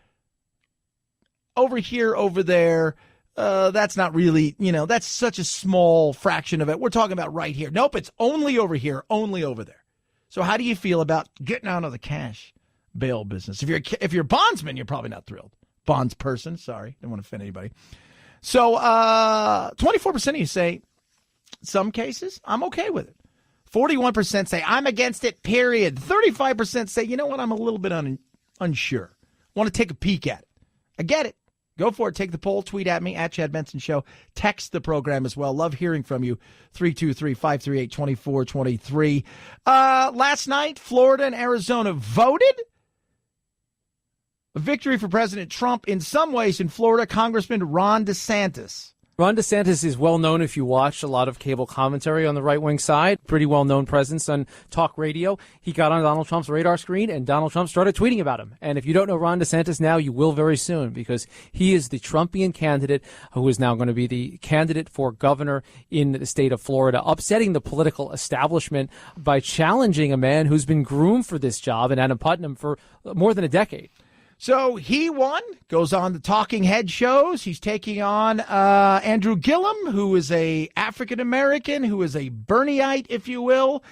over here, over there. That's not really, that's such a small fraction of it. We're talking about right here. Nope, it's only over here, only over there. So how do you feel about getting out of the cash bail business? If you're a bondsman, you're probably not thrilled. Bonds person, sorry, don't want to offend anybody. So 24% of you say, some cases, I'm okay with it. 41% say, I'm against it, period. 35% say, you know what, I'm a little bit unsure. Want to take a peek at it. I get it. Go for it. Take the poll. Tweet at me, at Chad Benson Show. Text the program as well. Love hearing from you. 323-538-2423. Last night, Florida and Arizona voted. A victory for President Trump. In some ways, in Florida, Congressman Ron DeSantis Ron DeSantis is well known if you watch a lot of cable commentary on the right-wing side. Pretty well-known presence on talk radio. He got on Donald Trump's radar screen, and Donald Trump started tweeting about him. And if you don't know Ron DeSantis now, you will very soon, because he is the Trumpian candidate who is now going to be the candidate for governor in the state of Florida, upsetting the political establishment by challenging a man who's been groomed for this job in Adam Putnam for more than a decade. So he won, goes on the talking head shows. He's taking on Andrew Gillum, who is a African-American, who is a Bernieite, if you will.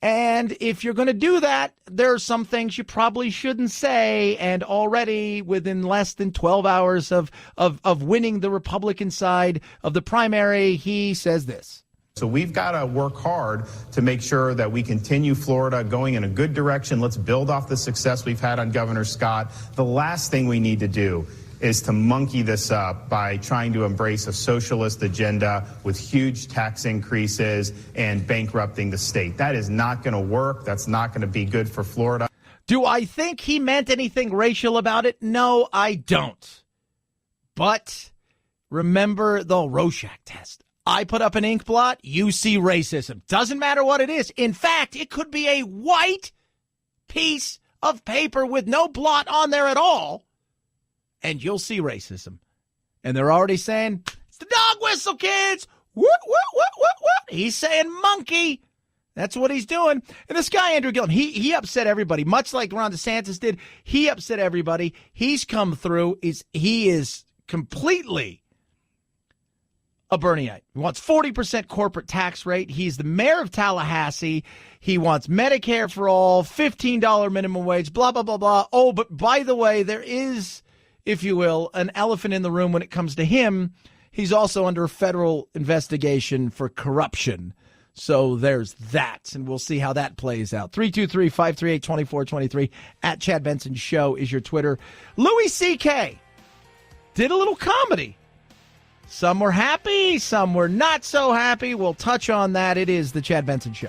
And if you're going to do that, there are some things you probably shouldn't say. And already within less than 12 hours of winning the Republican side of the primary, he says this. So we've got to work hard to make sure that we continue Florida going in a good direction. Let's build off the success we've had on Governor Scott. The last thing we need to do is to monkey this up by trying to embrace a socialist agenda with huge tax increases and bankrupting the state. That is not going to work. That's not going to be good for Florida. Do I think he meant anything racial about it? No, I don't. But remember the Rorschach test. I put up an ink blot, you see racism. Doesn't matter what it is. In fact, it could be a white piece of paper with no blot on there at all, and you'll see racism. And they're already saying, it's the dog whistle, kids. What? He's saying monkey. That's what he's doing. And this guy, Andrew Gillum, he upset everybody, much like Ron DeSantis did. He upset everybody. He's come through. He is completely a Bernieite. He wants 40% corporate tax rate. He's the mayor of Tallahassee. He wants Medicare for all, $15 minimum wage, blah, blah, blah, blah. Oh, but by the way, there is, if you will, an elephant in the room when it comes to him. He's also under a federal investigation for corruption. So there's that, and we'll see how that plays out. 323-538-2423 at Chad Benson Show is your Twitter. Louis C.K. did a little comedy. Some were happy, some were not so happy. We'll touch on that. It is the Chad Benson Show.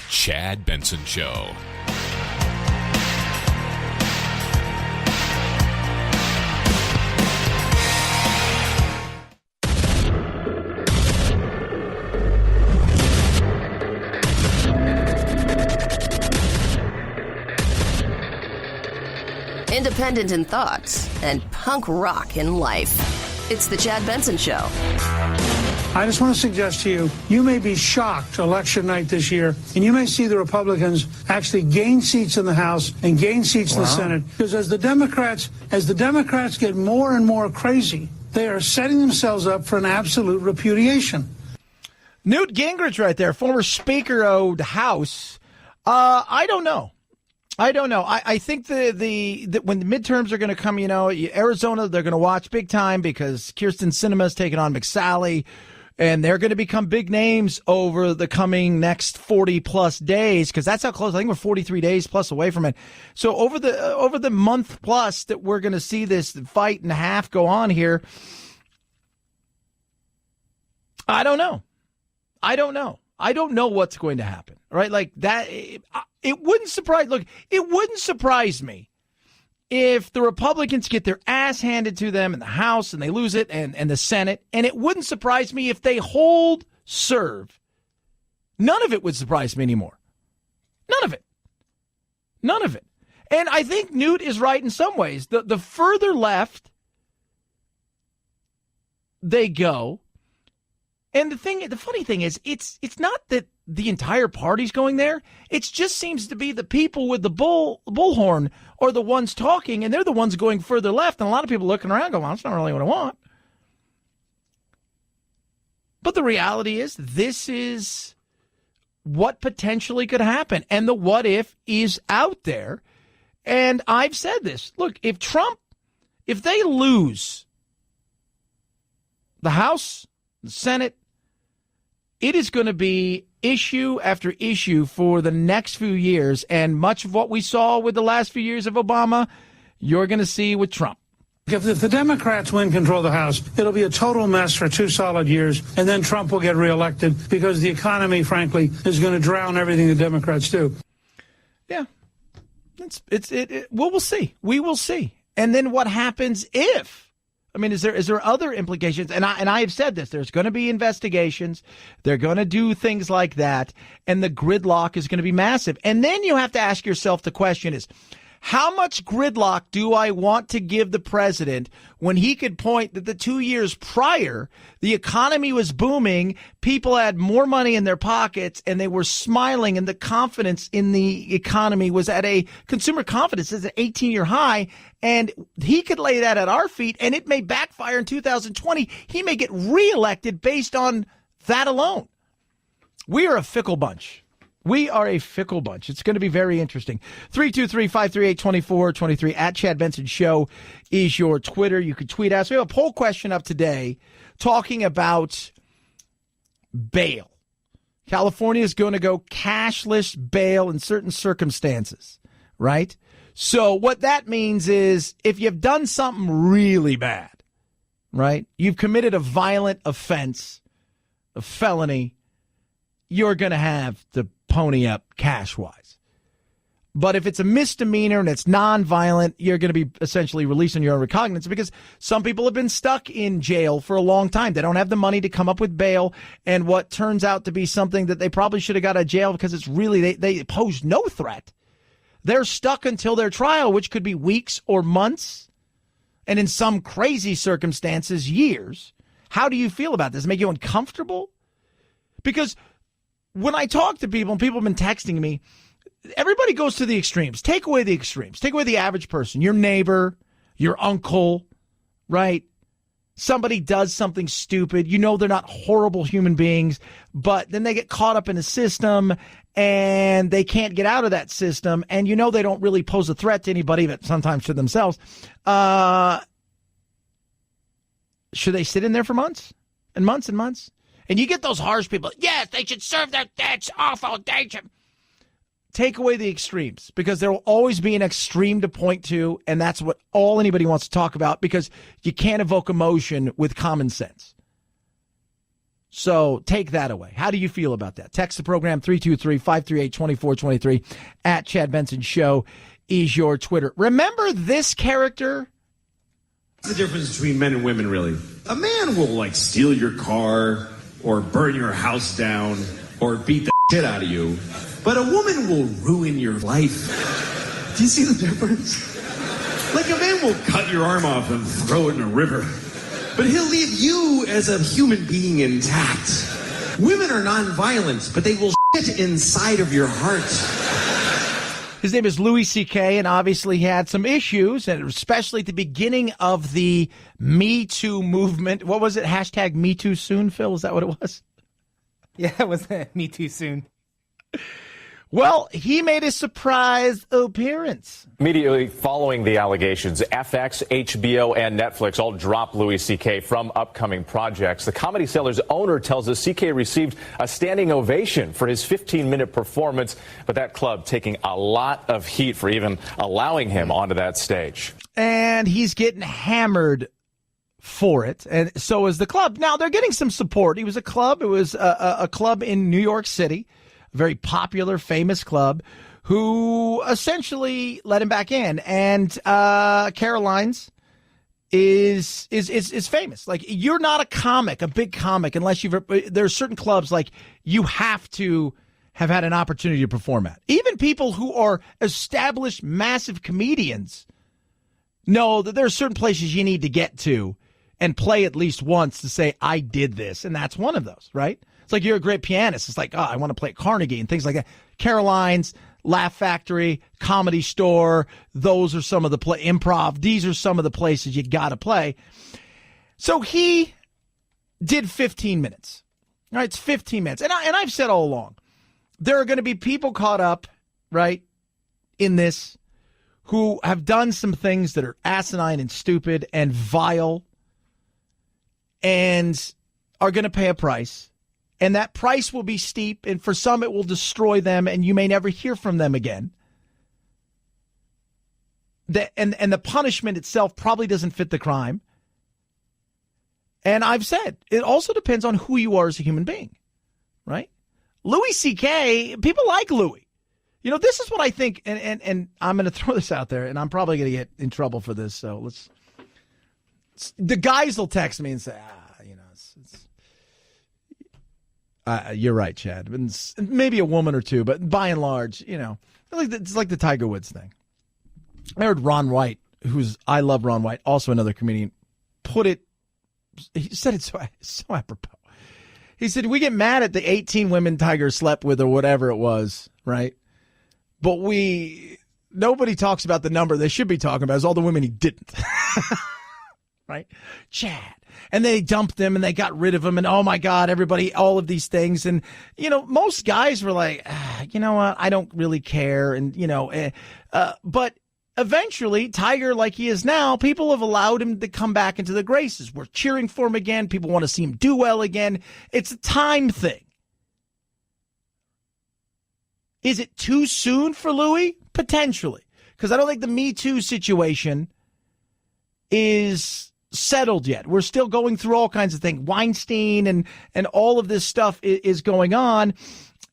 Chad Benson Show. Independent in thoughts and punk rock in life. It's the Chad Benson Show. I just want to suggest to you, you may be shocked election night this year, and you may see the Republicans actually gain seats in the House and gain seats in the Senate. Because as the Democrats get more and more crazy, they are setting themselves up for an absolute repudiation. Newt Gingrich right there, former Speaker of the House. I don't know. I think the when the midterms are going to come, Arizona, they're going to watch big time because Kyrsten Sinema's taking on McSally. And they're going to become big names over the coming next 40-plus days, because that's how close. I think we're 43 days plus away from it. So over the month plus that we're going to see this fight and a half go on here, I don't know. I don't know what's going to happen, right? Like that, it wouldn't surprise. Look, it wouldn't surprise me if the Republicans get their ass handed to them in the House and they lose it and the Senate, and it wouldn't surprise me if they hold serve. None of it would surprise me anymore. None of it. And I think Newt is right in some ways. The further left they go, and the funny thing is, it's not that the entire party's going there. It just seems to be the people with the bullhorn are the ones talking, and they're the ones going further left. And a lot of people looking around going, well, that's not really what I want. But the reality is, this is what potentially could happen. And the what if is out there. And I've said this. Look, if they lose the House, the Senate, it is going to be issue after issue for the next few years. And much of what we saw with the last few years of Obama, you're going to see with Trump. If the Democrats win control of the House, it'll be a total mess for 2 solid years, and then Trump will get reelected because the economy, frankly, is going to drown everything the Democrats do. Yeah. We'll see. We will see. And then what happens if? I mean, is there other implications? And I have said this. There's going to be investigations. They're going to do things like that. And the gridlock is going to be massive. And then you have to ask yourself, the question is, how much gridlock do I want to give the president when he could point that the 2 years prior, the economy was booming, people had more money in their pockets, and they were smiling, and the confidence in the economy was at a consumer confidence is an 18-year high, and he could lay that at our feet, and it may backfire in 2020. He may get reelected based on that alone. We are a fickle bunch. We are a fickle bunch. It's going to be very interesting. 323-538-2423 at Chad Benson Show is your Twitter. You can tweet us. We have a poll question up today talking about bail. California is going to go cashless bail in certain circumstances, right? So what that means is if you've done something really bad, right? You've committed a violent offense, a felony, you're going to have to pony up cash-wise. But if it's a misdemeanor and it's nonviolent, you're going to be essentially releasing your own recognizance because some people have been stuck in jail for a long time. They don't have the money to come up with bail, and what turns out to be something that they probably should have got out of jail because it's really, they pose no threat. They're stuck until their trial, which could be weeks or months, and in some crazy circumstances, years. How do you feel about this? Make you uncomfortable? Because when I talk to people, and people have been texting me, everybody goes to the extremes. Take away the extremes. Take away the average person, your neighbor, your uncle, right? Somebody does something stupid. You know they're not horrible human beings, but then they get caught up in a system and they can't get out of that system. And you know they don't really pose a threat to anybody, but sometimes to themselves. Should they sit in there for months and months and months? And you get those harsh people. Yes, they should serve their debts. Awful. They should. Take away the extremes because there will always be an extreme to point to, and that's what all anybody wants to talk about because you can't evoke emotion with common sense. So take that away. How do you feel about that? Text the program 323-538-2423 at Chad Benson Show is your Twitter. Remember this character? What's the difference between men and women, really? A man will, steal your car or burn your house down or beat the shit out of you. But a woman will ruin your life. Do you see the difference? A man will cut your arm off and throw it in a river. But he'll leave you as a human being intact. Women are nonviolent, but they will shit inside of your heart. His name is Louis C.K., and obviously he had some issues, and especially at the beginning of the Me Too movement. What was it? Hashtag Me Too Soon, Phil? Is that what it was? Yeah, it was Me Too Soon. Well, he made a surprise appearance. Immediately following the allegations, FX, HBO, and Netflix all dropped Louis C.K. from upcoming projects. The Comedy Cellar's owner tells us C.K. received a standing ovation for his 15-minute performance, but that club taking a lot of heat for even allowing him onto that stage. And he's getting hammered for it, and so is the club. Now, they're getting some support. He was a club. It was a club in New York City, a very popular, famous club, who essentially let him back in. And Caroline's is famous. You're not a comic, a big comic, unless there are certain clubs you have to have had an opportunity to perform at. Even people who are established, massive comedians know that there are certain places you need to get to and play at least once to say, I did this. And that's one of those, right? It's like you're a great pianist. It's I want to play at Carnegie and things like that. Caroline's, Laugh Factory, Comedy Store. Those are some of the improv. These are some of the places you got to play. So he did 15 minutes. All right, it's 15 minutes. And I've said all along, there are going to be people caught up, right, in this who have done some things that are asinine and stupid and vile and are going to pay a price. And that price will be steep, and for some it will destroy them, and you may never hear from them again. And the punishment itself probably doesn't fit the crime. And I've said, it also depends on who you are as a human being, right? Louis C.K., people like Louis. You know, this is what I think, and I'm going to throw this out there, and I'm probably going to get in trouble for this, so the guys will text me and say, you're right, Chad. Maybe a woman or two, but by and large, you know, it's like the Tiger Woods thing. I heard Ron White, I love Ron White, also another comedian, he said it so apropos. He said, we get mad at the 18 women Tiger slept with or whatever it was, right? But nobody talks about the number they should be talking about is all the women he didn't. Right? Chad. And they dumped them and they got rid of him and oh my God, everybody, all of these things. And, you know, most guys were like, you know what? I don't really care. And, you know, but eventually Tiger, like he is now, people have allowed him to come back into the graces. We're cheering for him again. People want to see him do well again. It's a time thing. Is it too soon for Louis? Potentially. Because I don't think the Me Too situation is settled yet. We're still going through all kinds of things. Weinstein and all of this stuff is going on.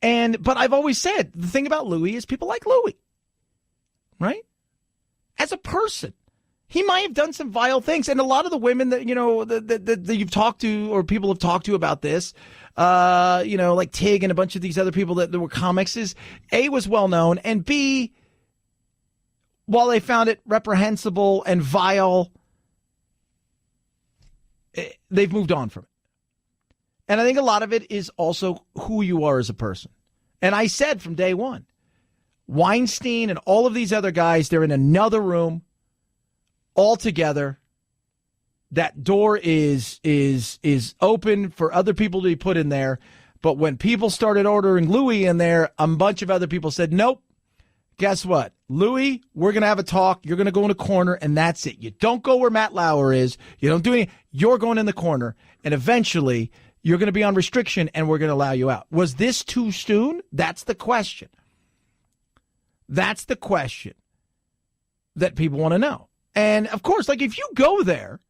But I've always said the thing about Louis is people like Louis, right? As a person, he might have done some vile things. And a lot of the women that, you know, that you've talked to or people have talked to about this, you know, like Tig and a bunch of these other people that were comics is A, was well known, and B, while they found it reprehensible and vile, they've moved on from it. And I think a lot of it is also who you are as a person. And I said from day one, Weinstein and all of these other guys, they're in another room all together. That door is open for other people to be put in there. But when people started ordering Louis in there, a bunch of other people said, nope. Guess what? Louis, we're going to have a talk. You're going to go in a corner, and that's it. You don't go where Matt Lauer is. You don't do anything. You're going in the corner, and eventually you're going to be on restriction, and we're going to allow you out. Was this too soon? That's the question. That's the question that people want to know. And, of course, like if you go there,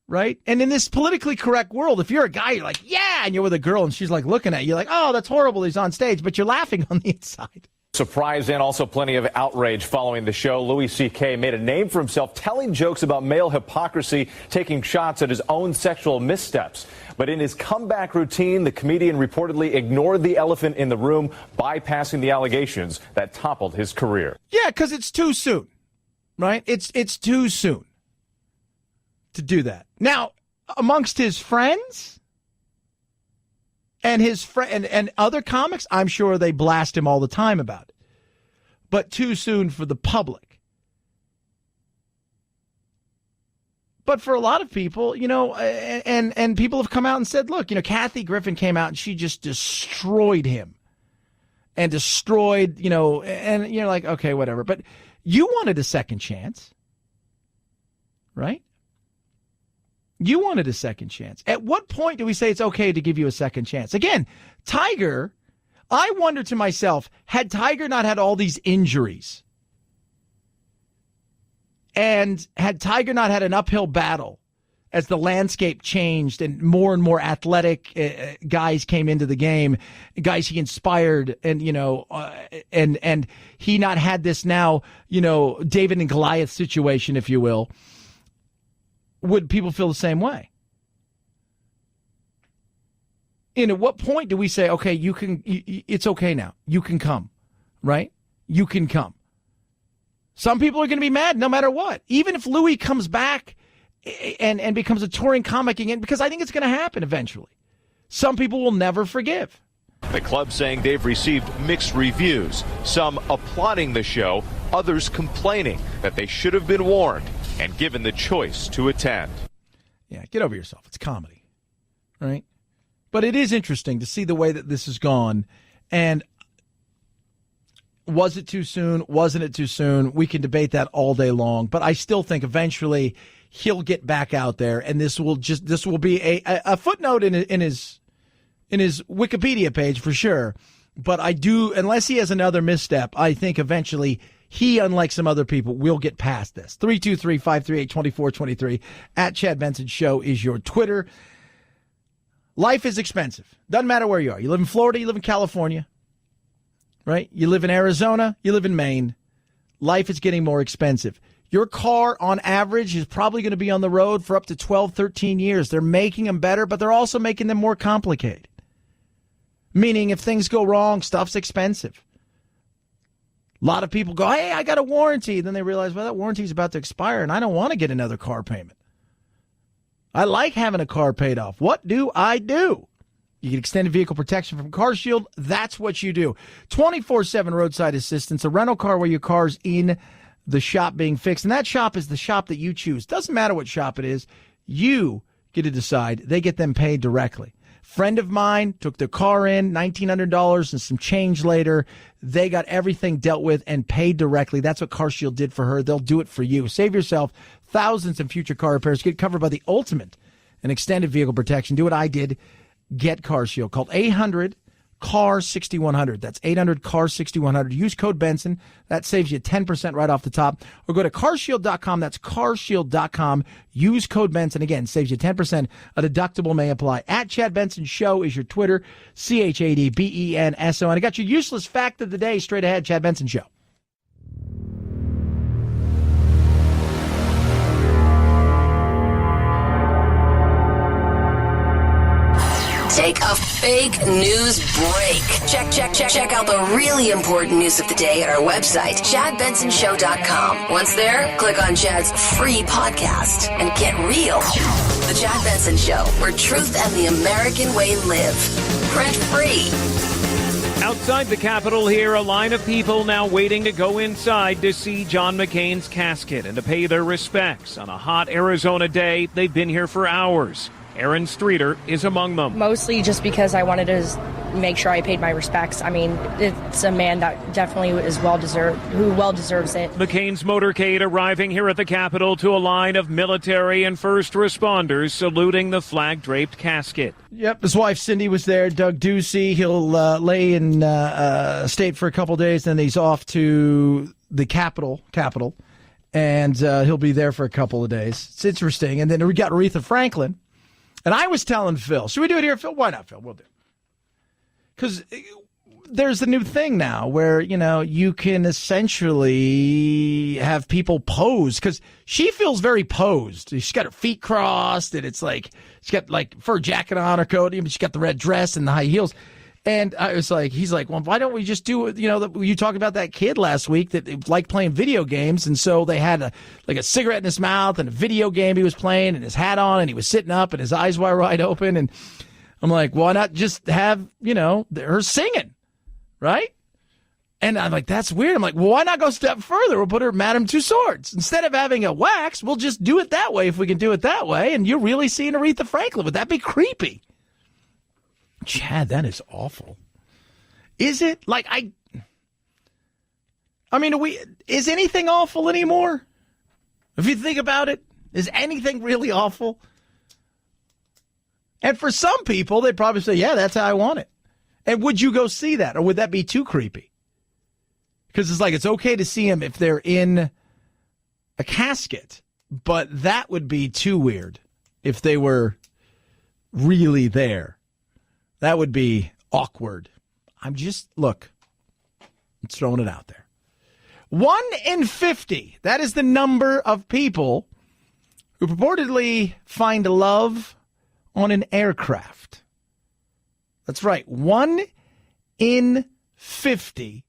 right, and in this politically correct world, if you're a guy, you're like, yeah, and you're with a girl, and she's like looking at you like, oh, that's horrible. He's on stage, but you're laughing on the inside. Surprise and also plenty of outrage following the show. Louis C.K. made a name for himself telling jokes about male hypocrisy, taking shots at his own sexual missteps. But in his comeback routine, the comedian reportedly ignored the elephant in the room, bypassing the allegations that toppled his career. Yeah, because it's too soon, right? It's too soon to do that. Now, amongst his friends and and other comics, I'm sure they blast him all the time about it. But too soon for the public. But for a lot of people, you know, and people have come out and said, look, you know, Kathy Griffin came out and she just destroyed him and destroyed, you know, and you're like, okay, whatever. But you wanted a second chance, right? You wanted a second chance. At what point do we say it's okay to give you a second chance? Again, Tiger, I wonder to myself, had Tiger not had all these injuries and had Tiger not had an uphill battle as the landscape changed and more athletic guys came into the game, guys he inspired and, you know, and he not had this now, you know, David and Goliath situation, if you will, would people feel the same way? And at what point do we say, okay, it's okay now. You can come, right? You can come. Some people are going to be mad no matter what. Even if Louis comes back and becomes a touring comic again, because I think it's going to happen eventually. Some people will never forgive. The club saying they've received mixed reviews, some applauding the show, others complaining that they should have been warned and given the choice to attend. Yeah, get over yourself. It's comedy, right? But it is interesting to see the way that this has gone. And was it too soon? Wasn't it too soon? We can debate that all day long. But I still think eventually he'll get back out there, and this will be a footnote in in his Wikipedia page for sure. But I do, unless he has another misstep, I think eventually he, unlike some other people, will get past this. 323-538-2423 at Chad Benson Show is your Twitter. Life is expensive. Doesn't matter where you are. You live in Florida, you live in California, right? You live in Arizona, you live in Maine. Life is getting more expensive. Your car, on average, is probably going to be on the road for up to 12, 13 years. They're making them better, but they're also making them more complicated. Meaning if things go wrong, stuff's expensive. A lot of people go, hey, I got a warranty. Then they realize, well, that warranty's about to expire, and I don't want to get another car payment. I like having a car paid off. What do I do? You get extended vehicle protection from CarShield. That's what you do. 24/7 roadside assistance, a rental car where your car's in the shop being fixed. And that shop is the shop that you choose. Doesn't matter what shop it is. You get to decide. They get them paid directly. Friend of mine took their car in, $1,900 and some change later. They got everything dealt with and paid directly. That's what CarShield did for her. They'll do it for you. Save yourself thousands in future car repairs. Get covered by the ultimate in extended vehicle protection. Do what I did. Get CarShield. Call 800-CAR-6100. That's 800-CAR-6100. Use code Benson. That saves you 10% right off the top. Or go to carshield.com. That's carshield.com. Use code Benson. Again, saves you 10%. A deductible may apply. At Chad Benson Show is your Twitter. ChadBenson. And I got your useless fact of the day straight ahead. Chad Benson Show. Take a fake news break. Check out the really important news of the day at our website, ChadBensonShow.com. Once there, click on Chad's free podcast and get real. The Chad Benson Show, where truth and the American way live. Print free. Outside the Capitol here, a line of people now waiting to go inside to see John McCain's casket and to pay their respects. On a hot Arizona day, they've been here for hours. Aaron Streeter is among them. Mostly just because I wanted to make sure I paid my respects. I mean, it's a man that definitely is who well deserves it. McCain's motorcade arriving here at the Capitol to a line of military and first responders saluting the flag-draped casket. Yep, his wife Cindy was there. Doug Ducey, he'll lay in state for a couple days, then he's off to the Capitol, and he'll be there for a couple of days. It's interesting. And then we got Aretha Franklin. And I was telling Phil, should we do it here, Phil? Why not, Phil? We'll do it. Because there's a new thing now where, you can essentially have people pose. Because she feels very posed. She's got her feet crossed, and it's like, she's got like fur jacket on her coat, but she's got the red dress and the high heels. And I was like, he's like, well, why don't we just do it? You talked about that kid last week that liked playing video games. And so they had a cigarette in his mouth and a video game he was playing and his hat on and he was sitting up and his eyes were wide open. And I'm like, why not just have, her singing, right? And I'm like, that's weird. I'm like, well, why not go a step further? We'll put her Madame Tussauds. Instead of having a wax, we'll just do it that way if we can do it that way. And you're really seeing Aretha Franklin. Would that be creepy? Chad, that is awful. Is it? Is anything awful anymore? If you think about it, is anything really awful? And for some people, they'd probably say, yeah, that's how I want it. And would you go see that? Or would that be too creepy? Because it's okay to see them if they're in a casket, but that would be too weird if they were really there. That would be awkward. I'm throwing it out there. 1 in 50. That is the number of people who purportedly find love on an aircraft. That's right. 1 in 50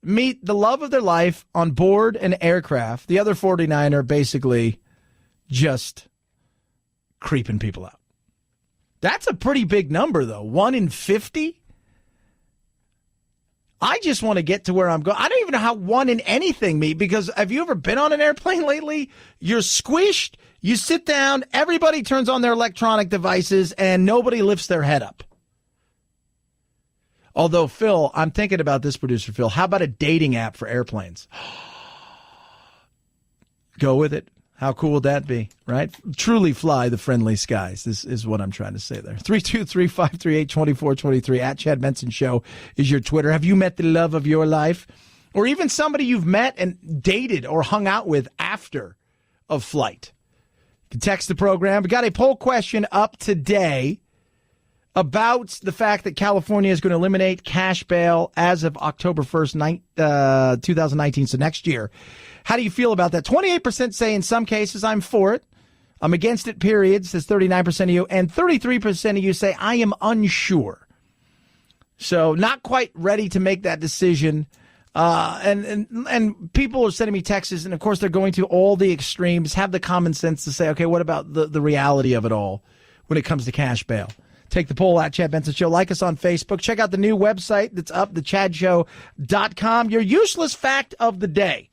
meet the love of their life on board an aircraft. The other 49 are basically just creeping people out. That's a pretty big number, though. 1 in 50? I just want to get to where I'm going. I don't even know how 1 in anything meet, because have you ever been on an airplane lately? You're squished, you sit down, everybody turns on their electronic devices, and nobody lifts their head up. Although, Phil, I'm thinking about this, producer Phil. How about a dating app for airplanes? Go with it. How cool would that be, right? Truly fly the friendly skies. This is what I'm trying to say there. 323-538-2423 at Chad Benson Show is your Twitter. Have you met the love of your life? Or even somebody you've met and dated or hung out with after a flight? You can text the program. We got a poll question up today about the fact that California is going to eliminate cash bail as of October 1st, 2019, so next year. How do you feel about that? 28% say in some cases I'm for it. I'm against it, period, says 39% of you. And 33% of you say I am unsure. So not quite ready to make that decision. And people are sending me texts, and of course they're going to all the extremes, have the common sense to say, okay, what about the reality of it all when it comes to cash bail? Take the poll at Chad Benson Show. Like us on Facebook. Check out the new website that's up, thechadshow.com. Your useless fact of the day.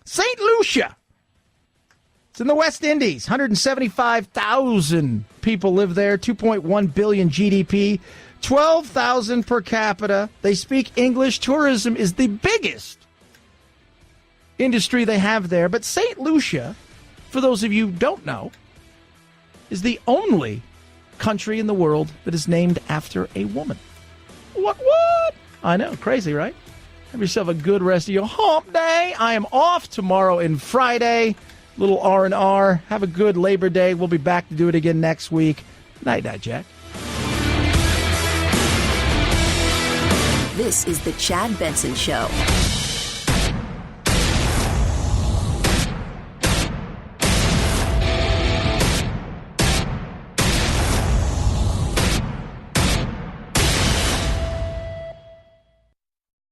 St. Lucia. It's in the West Indies. 175,000 people live there. 2.1 billion GDP. 12,000 per capita. They speak English. Tourism is the biggest industry they have there. But St. Lucia, for those of you who don't know, is the only country in the world that is named after a woman. What? I know, crazy, right? Have yourself a good rest of your hump day. I am off tomorrow and Friday. Little R&R. Have a good Labor Day. We'll be back to do it again next week. Night, Jack. This is the Chad Benson Show.